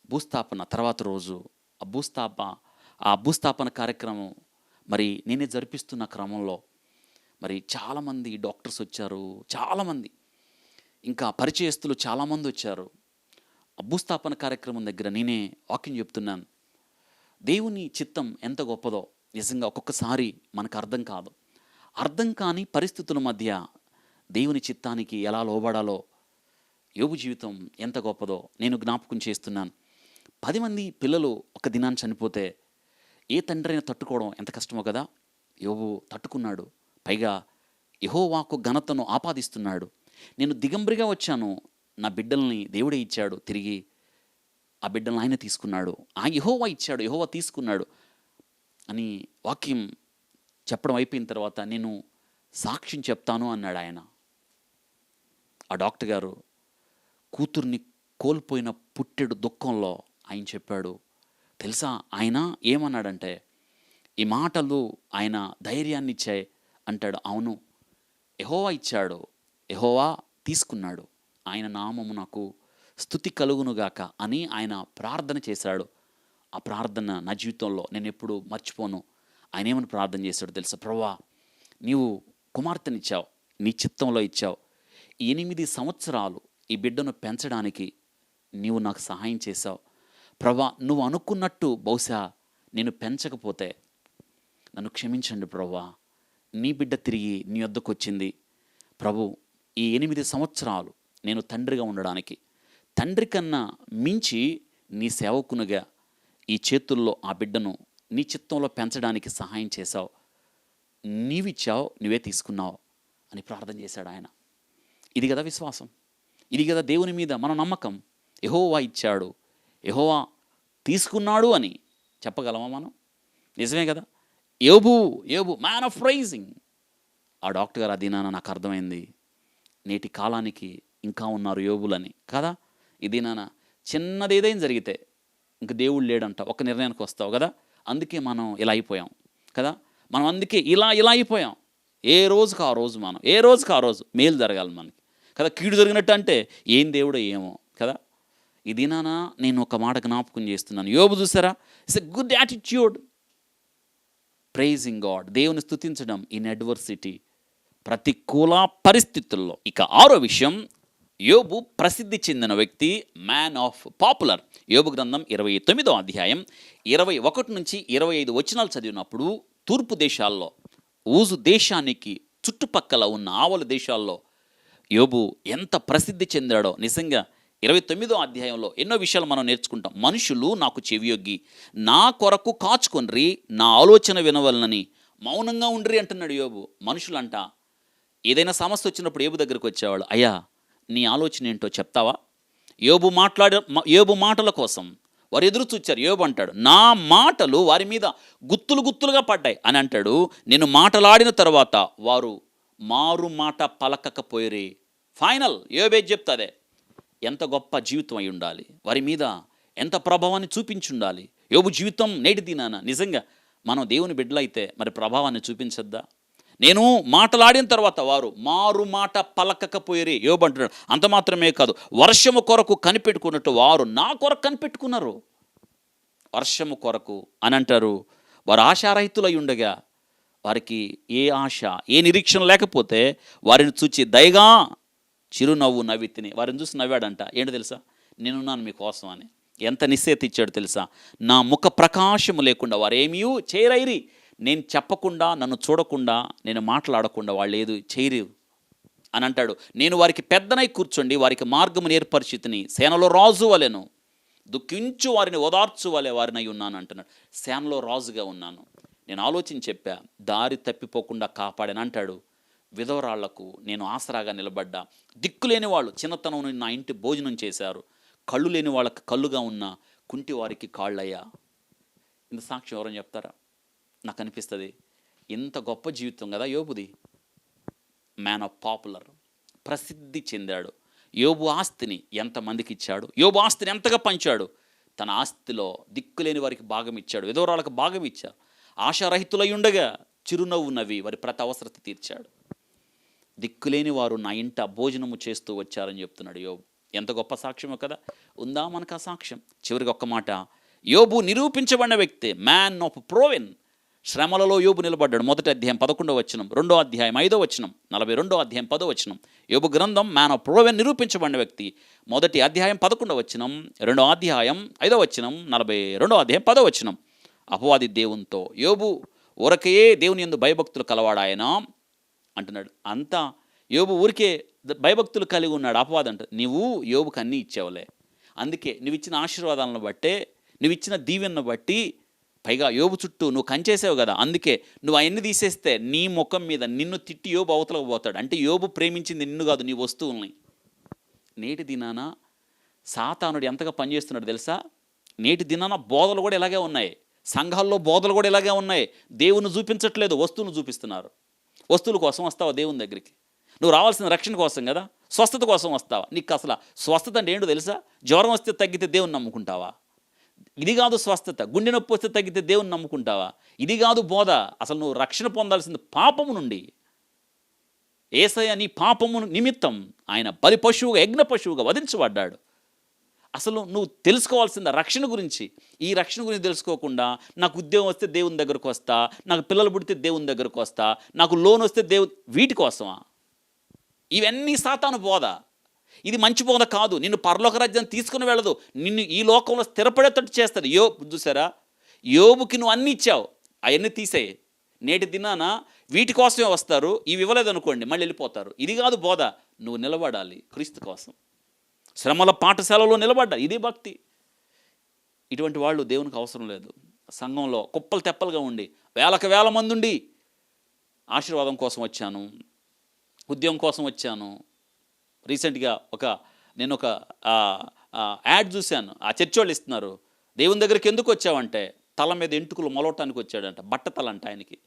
భూస్థాపన తర్వాత రోజు ఆ భూస్థాపన కార్యక్రమం మరి నేనే జరిపిస్తున్న క్రమంలో మరి చాలామంది డాక్టర్స్ వచ్చారు, చాలామంది ఇంకా పరిచయస్తులు చాలామంది వచ్చారు. ఆ భూస్థాపన కార్యక్రమం దగ్గర నేనే వాక్యం చెప్తున్నాను. దేవుని చిత్తం ఎంత గొప్పదో నిజంగా ఒక్కొక్కసారి మనకు అర్థం కాదు. అర్థం కాని పరిస్థితుల మధ్య దేవుని చిత్తానికి ఎలా లోబడాలో యోబు జీవితం ఎంత గొప్పదో నేను జ్ఞాపకం చేస్తున్నాను. 10 మంది పిల్లలు ఒక దినాన్ని చనిపోతే ఏ తండ్రి అయినా తట్టుకోవడం ఎంత కష్టమో కదా. యోబు తట్టుకున్నాడు. పైగా యెహోవాకు ఘనతను ఆపాదిస్తున్నాడు. నేను దిగంబరిగా వచ్చాను, నా బిడ్డల్ని దేవుడే ఇచ్చాడు, తిరిగి ఆ బిడ్డలను ఆయన తీసుకున్నాడు, ఆ యెహోవా ఇచ్చాడు, యెహోవా తీసుకున్నాడు అని వాక్యం చెప్పడం అయిపోయిన తర్వాత నేను సాక్ష్యం చెప్తాను అన్నాడు ఆయన. ఆ డాక్టర్ గారు కూతుర్ని కోల్పోయిన పుట్టెడు దుఃఖంలో ఆయన చెప్పాడు. తెలుసా ఆయన ఏమన్నాడంటే, ఈ మాటలు ఆయన ధైర్యాన్ని ఇచ్చాయి అంటాడు. అవును, యెహోవా ఇచ్చాడు, యెహోవా తీసుకున్నాడు, ఆయన నామము నాకు స్తుతి కలుగునుగాక అని ఆయన ప్రార్థన చేశాడు. ఆ ప్రార్థన నా జీవితంలో నేను ఎప్పుడు మర్చిపోను. ఆయన ఏమని ప్రార్థన చేశాడు తెలుసా? ప్రభువా, నీవు కుమార్తెనిచ్చావు, నీ చిత్తంలో ఇచ్చావు. 8 సంవత్సరాలు ఈ బిడ్డను పెంచడానికి నీవు నాకు సహాయం చేశావు. ప్రభువా, నువ్వు అనుకున్నట్టు బహుశా నేను పెంచకపోతే నన్ను క్షమించండి ప్రభువా. నీ బిడ్డ తిరిగి నీ వద్దకు వచ్చింది ప్రభు. ఈ 8 సంవత్సరాలు నేను తండ్రిగా ఉండడానికి, తండ్రి కన్నా మించి నీ సేవకునిగా ఈ చేతుల్లో ఆ బిడ్డను నీ చిత్తంలో పెంచడానికి సహాయం చేశావు. నీవిచ్చావు, నువ్వే తీసుకున్నావు అని ప్రార్థన చేశాడు ఆయన. ఇది కదా విశ్వాసం, ఇది కదా దేవుని మీద మన నమ్మకం. యెహోవా ఇచ్చాడు, యెహోవా తీసుకున్నాడు అని చెప్పగలమా మనం? నిజమే కదా. యోబు మ్యాన్ ఆఫ్ ప్రైజింగ్. ఆ డాక్టర్ గారు అదినాన నాకు అర్థమైంది, నేటి కాలానికి ఇంకా ఉన్నారు యోబులని కదా. ఇదినాన చిన్నది ఏదైనా జరిగితే ఇంక దేవుడు లేడంట ఒక నిర్ణయానికి వస్తావు కదా. అందుకే మనం ఇలా అయిపోయాం కదా. మనం అందుకే ఇలా అయిపోయాం. ఏ రోజుకి ఆ రోజు మనం ఏ రోజుకి ఆ రోజు మేలు జరగాలి మనకి కదా. కీడు జరిగినట్టు అంటే ఏం దేవుడో ఏమో కదా. ఇది నానా నేను ఒక మాట జ్ఞాపకం చేస్తున్నాను. యోబు చూసారా, it's a good attitude, pricing God, దేవుని స్తుతించడం ఇన్ అడ్వర్సిటీ, ప్రతికూల పరిస్థితుల్లో. ఇక 6వ విషయం, యోబు ప్రసిద్ధి చెందిన వ్యక్తి, మ్యాన్ ఆఫ్ పాపులర్. యోబు గ్రంథం 29వ అధ్యాయం 21 నుంచి 25 వచనాలు చదివినప్పుడు తూర్పు దేశాల్లో, ఊజు దేశానికి చుట్టుపక్కల ఉన్న ఆవల దేశాల్లో యోబు ఎంత ప్రసిద్ధి చెందాడో నిజంగా 29వ అధ్యాయంలో ఎన్నో విషయాలు మనం నేర్చుకుంటాం. మనుషులు నాకు చెవియొగ్గి నా కొరకు కాచుకొనిరి, నా ఆలోచన వినవలనని మౌనంగా ఉండ్రి అంటున్నాడు యోబు. మనుషులంట ఏదైనా సమస్య వచ్చినప్పుడు యోబు దగ్గరికి వచ్చేవాళ్ళు, అయ్యా నీ ఆలోచన ఏంటో చెప్తావా? యోబు మాటల కోసం వారు ఎదురు చూచారు. యోబు అంటాడు, నా మాటలు వారి మీద గుత్తులుగా పడ్డాయి అని అంటాడు. నేను మాటలాడిన తర్వాత వారు మారు మాట పలకకపోయిరి. ఫైనల్ యోబే చెప్తాదే ఎంత గొప్ప జీవితం అయి ఉండాలి, వారి మీద ఎంత ప్రభావాన్ని చూపించుండాలి. యోబు జీవితం నేటి దినాన నిజంగా మనం దేవుని బిడ్డలైతే మరి ప్రభావాన్ని చూపించద్దా? నేను మాటలాడిన తర్వాత వారు మారు మాట పలకకపోయిరి. యోబు అంటున్నాడు. అంత మాత్రమే కాదు, వర్షము కొరకు కనిపెట్టుకున్నట్టు వారు నా కొరకు కనిపెట్టుకున్నారు. వర్షము కొరకు అని అంటారు. వారు ఆశారహితులై ఉండగా, వారికి ఏ ఆశ ఏ నిరీక్షణ లేకపోతే వారిని చూచి దయగా చిరునవ్వు నవ్వి తిని, వారిని చూసి నవ్వాడంట. ఏంటో తెలుసా? నేనున్నాను మీకోసం అని. ఎంత నిశ్చేత ఇచ్చాడు తెలుసా? నా ముఖ ప్రకాశము లేకుండా వారేమీ చేయరైరి. నేను చెప్పకుండా, నన్ను చూడకుండా, నేను మాట్లాడకుండా వాళ్ళు ఏది చేయరు అని అంటాడు. నేను వారికి పెద్దనై కూర్చోండి, వారికి మార్గమును ఏర్పరిచితిని, సేనలో రాజు వలెను, దుఃఖించు వారిని ఓదార్చు వలె వారినై ఉన్నాను అంటున్నాడు. సేనలో రాజుగా ఉన్నాను, నేను ఆలోచించి చెప్పా, దారి తప్పిపోకుండా కాపాడాను అంటాడు. విధవరాళ్లకు నేను ఆసరాగా నిలబడ్డా, దిక్కులేని వాళ్ళు చిన్నతనం నుండి నా ఇంటి భోజనం చేశారు, కళ్ళు లేని వాళ్ళకి కళ్ళుగా ఉన్న కుంటి వారికి కాళ్ళయ్యా. ఇంత సాక్ష్యం ఎవరని చెప్తారా? నాకు అనిపిస్తుంది ఇంత గొప్ప జీవితం కదా యోబుది. మ్యాన్ ఆఫ్ పాపులర్, ప్రసిద్ధి చెందాడు. యోబు ఆస్తిని ఎంతమందికి ఇచ్చాడు, యోబు ఆస్తిని ఎంతగా పంచాడు. తన ఆస్తిలో దిక్కులేని వారికి భాగం ఇచ్చాడు, విధవరాలకు భాగం ఇచ్చాడు. ఆశారహితులై ఉండగా చిరునవ్వు నవ్వి వారి ప్రతి అవసరత తీర్చాడు. దిక్కులేని వారు నా ఇంట భోజనము చేస్తూ వచ్చారని చెప్తున్నాడు యోబు. ఎంత గొప్ప సాక్ష్యమో కదా. ఉందా మనకు ఆ సాక్ష్యం? చివరికి ఒక్క మాట, యోబు నిరూపించబడిన వ్యక్తి, మ్యాన్ ఆఫ్ ప్రోవెన్. శ్రమలలో యోబు నిలబడ్డాడు. 1వ అధ్యాయం 11వ వచనం, 2వ అధ్యాయం 5వ వచనం, 42వ అధ్యాయం 10వ వచనం. యోబు గ్రంథం మ్యాన్ ఆఫ్ ప్రోవెన్, నిరూపించబడిన వ్యక్తి. 1వ అధ్యాయం 11వ వచనం, 2వ అధ్యాయం 5వ వచనం, 42వ అధ్యాయం 10వ వచనం. అపవాది దేవునితో, యోబు ఊరకే దేవుని యందు భయభక్తులు కలవాడాయన అంటున్నాడు. అంతా యోబు ఊరికే భయభక్తులు కలిగి ఉన్నాడు. అపవాది అంట, నువ్వు యోబుకి అన్నీ ఇచ్చావులే, అందుకే నువ్వు ఇచ్చిన ఆశీర్వాదాలను బట్టే, నువ్వు ఇచ్చిన దీవెనను బట్టి, పైగా యోబు చుట్టూ నువ్వు కంచేసావు కదా, అందుకే నువ్వు అవన్నీ తీసేస్తే నీ ముఖం మీద నిన్ను తిట్టి యోబు అవతలకు పోతాడు. అంటే యోబు ప్రేమించింది నిన్ను కాదు, నీ వస్తువుల్ని. నేటి దినాన సాతానుడు ఎంతగా పనిచేస్తున్నాడు తెలుసా? నేటి దినాన బోధలు కూడా ఇలాగే ఉన్నాయి, సంఘాల్లో బోధలు కూడా ఇలాగే ఉన్నాయి. దేవుని చూపించట్లేదు, వస్తువును చూపిస్తున్నారు. వస్తువుల కోసం వస్తావా దేవుని దగ్గరికి? నువ్వు రావాల్సిన రక్షణ కోసం కదా, స్వస్థత కోసం వస్తావా? నీకు అసలు స్వస్థత అంటే ఏంటో తెలుసా? జ్వరం వస్తే తగ్గితే దేవుని నమ్ముకుంటావా? ఇది కాదు స్వస్థత. గుండె నొప్పి వస్తే తగ్గితే దేవుని నమ్ముకుంటావా? ఇది కాదు బోధ. అసలు నువ్వు రక్షణ పొందాల్సింది పాపము నుండి. యేసయ్య నీ పాపము నిమిత్తం ఆయన బలి పశువుగా, యజ్ఞ పశువుగా వధించబడ్డాడు. అసలు నువ్వు తెలుసుకోవాల్సింది రక్షణ గురించి. ఈ రక్షణ గురించి తెలుసుకోకుండా, నాకు ఉద్యోగం వస్తే దేవుని దగ్గరకు వస్తా, నాకు పిల్లలు పుడితే దేవుని దగ్గరకు వస్తా, నాకు లోన్ వస్తే వీటి కోసమా? ఇవన్నీ సాతాను బోధ. ఇది మంచి బోధ కాదు. నిన్ను పరలోక రాజ్యాన్ని తీసుకుని వెళ్ళదు, నిన్ను ఈ లోకంలో స్థిరపడేటట్టు చేస్తుంది. చూసారా, యోబుకి నువ్వు అన్నీ ఇచ్చావు, అవన్నీ తీసేయి. నేటి దినాన వీటి కోసమే వస్తారు, ఇవి ఇవ్వలేదనుకోండి మళ్ళీ వెళ్ళిపోతారు. ఇది కాదు బోధ. నువ్వు నిలబడాలి క్రీస్తు కోసం, శ్రమల పాఠశాలలో నిలబడ్డాలి. ఇది భక్తి. ఇటువంటి వాళ్ళు దేవునికి అవసరం లేదు. సంఘంలో కుప్పలు తెప్పలుగా ఉండి, వేల మంది ఉండి, ఆశీర్వాదం కోసం వచ్చాను, ఉద్యోగం కోసం వచ్చాను. రీసెంట్గా నేను ఒక యాడ్ చూశాను. ఆ చర్చ్ వాళ్ళు ఇస్తున్నారు, దేవుని దగ్గరికి ఎందుకు వచ్చావంటే తల మీద ఎంటుకలు మొలవటానికి వచ్చాడంట. బట్టతల అంట ఆయనకి.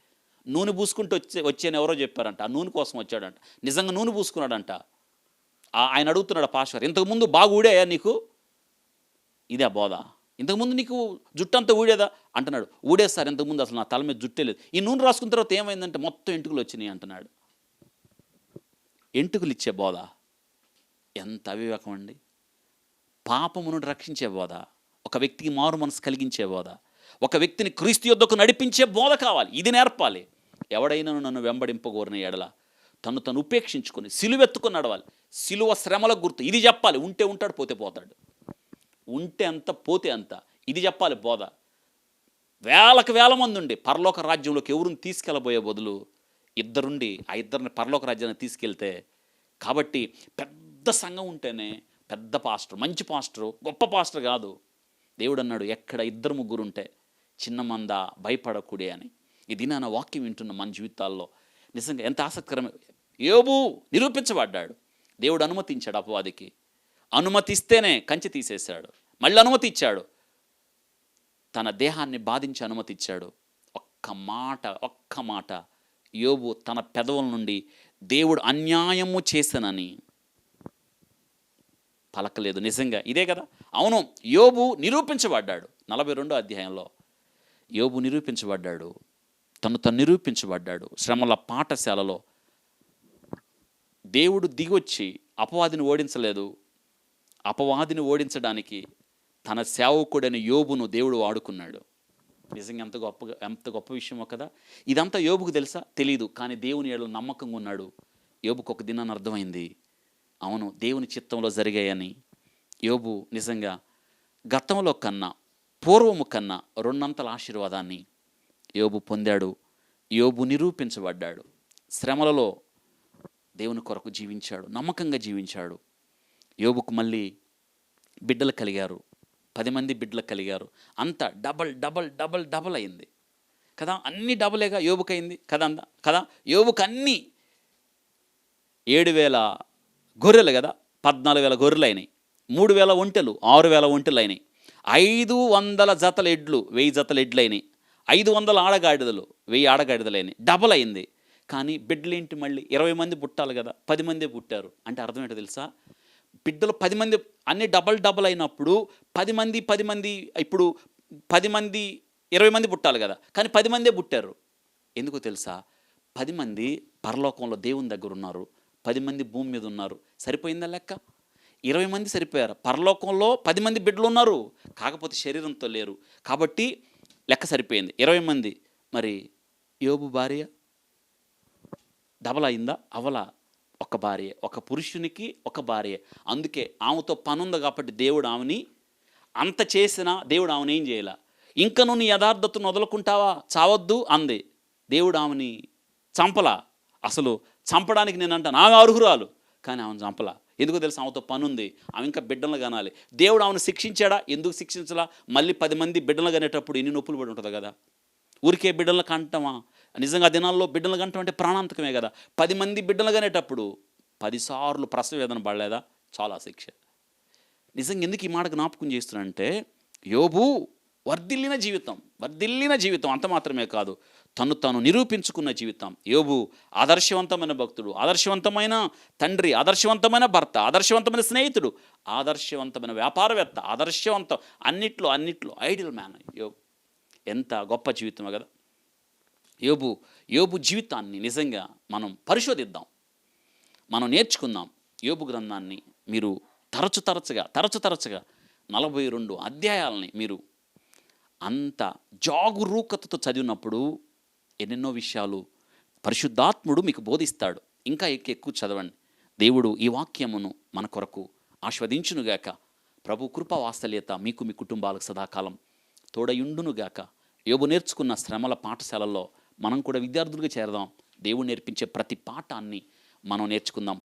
నూనె పూసుకుంటూ వచ్చాను ఎవరో చెప్పారంట. ఆ నూనె కోసం వచ్చాడంట. నిజంగా నూనె పూసుకున్నాడంట. ఆయన అడుగుతున్నాడు, పాస్టర్ ఇంతకుముందు బాగా ఊడాయా నీకు? ఇదే బోధ. ఇంతకుముందు నీకు జుట్టు అంతా ఊడేదా అంటున్నాడు. ఊడే సార్, ఇంతకుముందు అసలు నా తల మీద జుట్టే లేదు. ఈ నూనె రాసుకున్న తర్వాత ఏమైందంటే మొత్తం ఎంటుకలు వచ్చినాయి అంటున్నాడు. ఎంటుకలు ఇచ్చే బోధ ఎంత అవివేకం అండి. పాపము నుండి రక్షించే బోధ, ఒక వ్యక్తికి మారు మనసు కలిగించే బోధ, ఒక వ్యక్తిని క్రీస్తు యొద్దకు నడిపించే బోధ కావాలి. ఇది నేర్పాలి. ఎవడైనా నన్ను వెంబడింపగోరిన ఎడల తను ఉపేక్షించుకొని సిలువెత్తుకొని నడవాలి. సిలువ శ్రమలకు గుర్తు. ఇది చెప్పాలి. ఉంటే ఉంటాడు, పోతే పోతాడు. ఉంటే అంత, పోతే అంత. ఇది చెప్పాలి బోధ. వేల మంది ఉండి పరలోక రాజ్యంలోకి ఎవరిని తీసుకెళ్ళబోయే బదులు ఇద్దరుండి ఆ ఇద్దరిని పరలోక రాజ్యాన్ని తీసుకెళ్తే. కాబట్టి పెద్ద సంఘం ఉంటేనే పెద్ద పాస్టర్, మంచి పాస్టరు, గొప్ప పాస్టర్ కాదు. దేవుడు అన్నాడు, ఎక్కడ 2-3 ఉంటే చిన్న మంద భయపడకూడే అని. ఇది నా వాక్యం వింటున్న మన జీవితాల్లో నిజంగా ఎంత ఆసక్తికరమైన. యోబు నిరూపించబడ్డాడు. దేవుడు అనుమతించాడు అపవాదికి. అనుమతిస్తేనే కంచె తీసేశాడు. మళ్ళీ అనుమతి ఇచ్చాడు. తన దేహాన్ని బాధించి అనుమతి ఇచ్చాడు. ఒక్క మాట యోబు తన పెదవుల నుండి దేవుడు అన్యాయము చేశానని పలకలేదు. నిజంగా ఇదే కదా. అవును, యోబు నిరూపించబడ్డాడు. 42వ అధ్యాయంలో యోబు నిరూపించబడ్డాడు. తను నిరూపించబడ్డాడు. శ్రమల పాఠశాలలో దేవుడు దిగొచ్చి అపవాదిని ఓడించలేదు. అపవాదిని ఓడించడానికి తన సేవకుడైన యోబును దేవుడు వాడుకున్నాడు. నిజంగా ఎంత గొప్ప విషయమో కదా. ఇదంతా యోబుకు తెలుసా? తెలీదు. కానీ దేవుని యేడల నమ్మకంగా ఉన్నాడు. యోబుకు ఒక దినాన్ని అర్థమైంది, అవును దేవుని చిత్తంలో జరిగాయని. యోబు నిజంగా గతంలో కన్నా, పూర్వము కన్నా 2 ఆశీర్వాదాన్ని యోబు పొందాడు. యోబు నిరూపించబడ్డాడు. శ్రమలలో దేవుని కొరకు జీవించాడు, నమ్మకంగా జీవించాడు. యోబుకు మళ్ళీ బిడ్డలు కలిగారు, 10 మంది బిడ్డలు కలిగారు. అంతా డబల్ అయింది కదా. అన్ని డబులేగా యోబుకు అయింది కదా. యోబుకు అన్నీ 7,000 గొర్రెలు కదా, 14,000 గొర్రెలు అయినాయి, 3,000 ఒంటెలు, 6,000 ఒంటెలు అయినాయి, 500 జతల ఎడ్లు, 1000 జతల ఎడ్లు అయినాయి, 500 ఆడగాడిదలు, 1000 ఆడగాడిదలు అయినాయి. డబల్ అయింది. కానీ బిడ్డలేంటి మళ్ళీ 20 మంది పుట్టాలి కదా, 10 మందే పుట్టారు. అంటే అర్థం ఏంటో తెలుసా? బిడ్డలు 10 మంది అన్నీ డబల్ అయినప్పుడు 10 మంది ఇప్పుడు 10 మంది 20 మంది పుట్టాలి కదా, కానీ 10 మందే పుట్టారు. ఎందుకో తెలుసా? 10 మంది పరలోకంలో దేవుని దగ్గర ఉన్నారు, 10 మంది భూమి మీద ఉన్నారు. సరిపోయిందా లెక్క? 20 మంది సరిపోయారు. పరలోకంలో 10 మంది బిడ్డలు ఉన్నారు, కాకపోతే శరీరంతో లేరు. కాబట్టి లెక్క సరిపోయింది, 20 మంది. మరి యోబు భార్య డబల్ అయిందా? అవలా. ఒక భార్య, ఒక పురుషునికి ఒక భార్య. అందుకే ఆమెతో పనుంది కాబట్టి దేవుడు ఆమెని అంత చేసినా దేవుడు ఆమెను ఏం చేయాల. ఇంకా నువ్వు నీ యథార్థతను వదులుకుంటావా, చావద్దు అంది. దేవుడు ఆమెని చంపలా. అసలు చంపడానికి నేను అంటాను ఆమె అర్హురాలు, కానీ ఆమెను చంపలా. ఎందుకు తెలుసు? ఆమెతో పనుంది, ఆమె ఇంకా బిడ్డలను కనాలి. దేవుడు ఆమెను శిక్షించాడా? ఎందుకు శిక్షించలా? మళ్ళీ 10 మంది బిడ్డలు కనేటప్పుడు ఎన్ని నొప్పులు పడి ఉంటుంది కదా. ఊరికే బిడ్డలను కంటమా? నిజంగా దినాల్లో బిడ్డలు కంటం అంటే ప్రాణాంతకమే కదా. 10 మంది బిడ్డలు కనేటప్పుడు 10 సార్లు ప్రసవ వేదన పడలేదా? చాలా శిక్ష. నిజంగా ఎందుకు ఈ మాట జ్ఞాపకం చేస్తున్నానంటే, యోబు వర్ధిల్లిన జీవితం అంత మాత్రమే కాదు, తను నిరూపించుకున్న జీవితం. యోబు ఆదర్శవంతమైన భక్తుడు, ఆదర్శవంతమైన తండ్రి, ఆదర్శవంతమైన భర్త, ఆదర్శవంతమైన స్నేహితుడు, ఆదర్శవంతమైన వ్యాపారవేత్త, ఆదర్శవంతం అన్నిట్లో ఐడియల్ మ్యాన్ యోబు. ఎంత గొప్ప జీవితమే కదా యోబు జీవితాన్ని. నిజంగా మనం పరిశోధిద్దాం, మనం నేర్చుకుందాం. యోబు గ్రంథాన్ని మీరు తరచుగా 42 అధ్యాయాలని మీరు అంత జాగరూకతతో చదివినప్పుడు ఎన్నెన్నో విషయాలు పరిశుద్ధాత్ముడు మీకు బోధిస్తాడు. ఇంకా ఎక్కువ చదవండి. దేవుడు ఈ వాక్యమును మన కొరకు ఆస్వాదించునుగాక. ప్రభు కృపా వాత్సల్యత మీకు మీ కుటుంబాలకు సదాకాలం తోడయుండునుగాక. యోబు నేర్చుకున్న శ్రమల పాఠశాలలో మనం కూడా విద్యార్థులుగా చేరదాం. దేవుడు నేర్పించే ప్రతి పాఠాన్ని మనం నేర్చుకుందాం.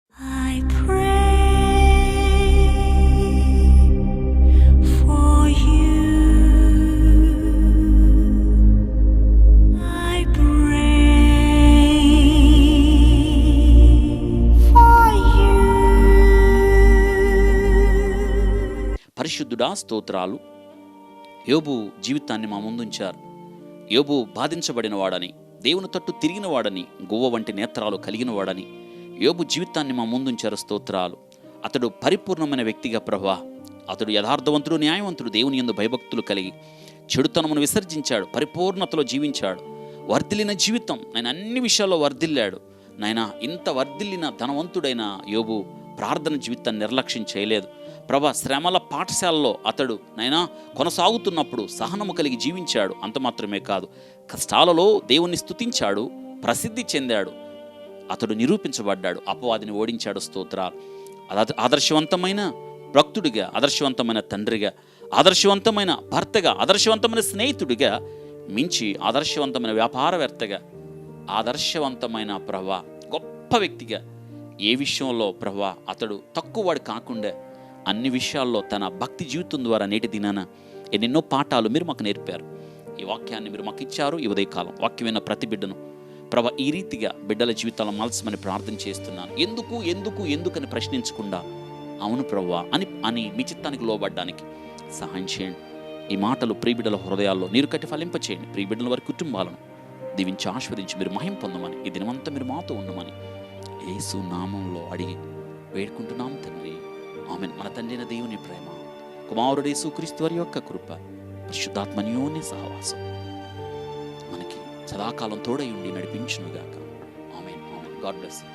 పరిశుద్ధుడా స్తోత్రాలు. యోబు జీవితాన్ని మా ముందుంచారు. యోబు బాధించబడిన వాడని, దేవుని తట్టు తిరిగిన వాడని, గువ్వ వంటి నేత్రాలు కలిగిన వాడని యోబు జీవితాన్ని మా ముందుంచారు. స్తోత్రాలు. అతడు పరిపూర్ణమైన వ్యక్తిగా ప్రభువా, అతడు యథార్థవంతుడు, న్యాయవంతుడు, దేవుని యందు భయభక్తులు కలిగి చెడుతనమును విసర్జించాడు, పరిపూర్ణతలో జీవించాడు. వర్ధిల్లిన జీవితం, ఆయన అన్ని విషయాల్లో వర్ధిల్లాడు. నాయన ఇంత వర్ధిల్లిన ధనవంతుడైన యోబు ప్రార్థన జీవితాన్ని నిర్లక్ష్యం చేయలేదు. ప్రభా, శ్రమల పాఠశాలలో అతడు నైనా కొనసాగుతున్నప్పుడు సహనము కలిగి జీవించాడు. అంత మాత్రమే కాదు, కష్టాలలో దేవుణ్ణి స్తుతించాడు, ప్రసిద్ధి చెందాడు, అతడు నిరూపించబడ్డాడు, అపవాదిని ఓడించాడు. స్తోత్రాలు. ఆదర్శవంతమైన భక్తుడిగా, ఆదర్శవంతమైన తండ్రిగా, ఆదర్శవంతమైన భర్తగా, ఆదర్శవంతమైన స్నేహితుడిగా, మించి ఆదర్శవంతమైన వ్యాపారవేత్తగా, ఆదర్శవంతమైన ప్రభా గొప్ప వ్యక్తిగా, ఏ విషయంలో ప్రభా అతడు తక్కువవాడు కాకుండా అన్ని విషయాల్లో తన భక్తి జీవితం ద్వారా నేటి దినాన ఎన్నెన్నో పాఠాలు మీరు మాకు నేర్పారు. ఈ వాక్యాన్ని మీరు మాకు ఇచ్చారు. ఈ ఉదయకాలం వాక్యమైన ప్రతి బిడ్డను ప్రభా ఈ రీతిగా బిడ్డల జీవితాలను మలసమని ప్రార్థన చేస్తున్నాను. ఎందుకని ప్రశ్నించకుండా అవును ప్రభువా అని మీ చిత్తానికి లోబడ్డానికి సహాయం చేయండి. ఈ మాటలు ప్రియబిడ్డల హృదయాల్లో నీరు కట్టి ఫలింపచేయండి. ప్రియబిడ్డల వారి కుటుంబాలను దీవించి ఆస్వాదించి మీరు మహిమ పొందమని, ఈ దినమంతా మీరు మాతో ఉండమని యేసు నామంలో అడిగి వేడుకుంటున్నాం తండ్రి. ఆమేన్. మన తండ్రి దేవుని ప్రేమ, కుమారుడు యేసుక్రీస్తు వారి యొక్క కృప, పరిశుద్ధాత్మన్యోని సహవాసం మనకి సదాకాలం తోడై ఉండి నడిపించునుగాక. ఆమేన్. God bless you.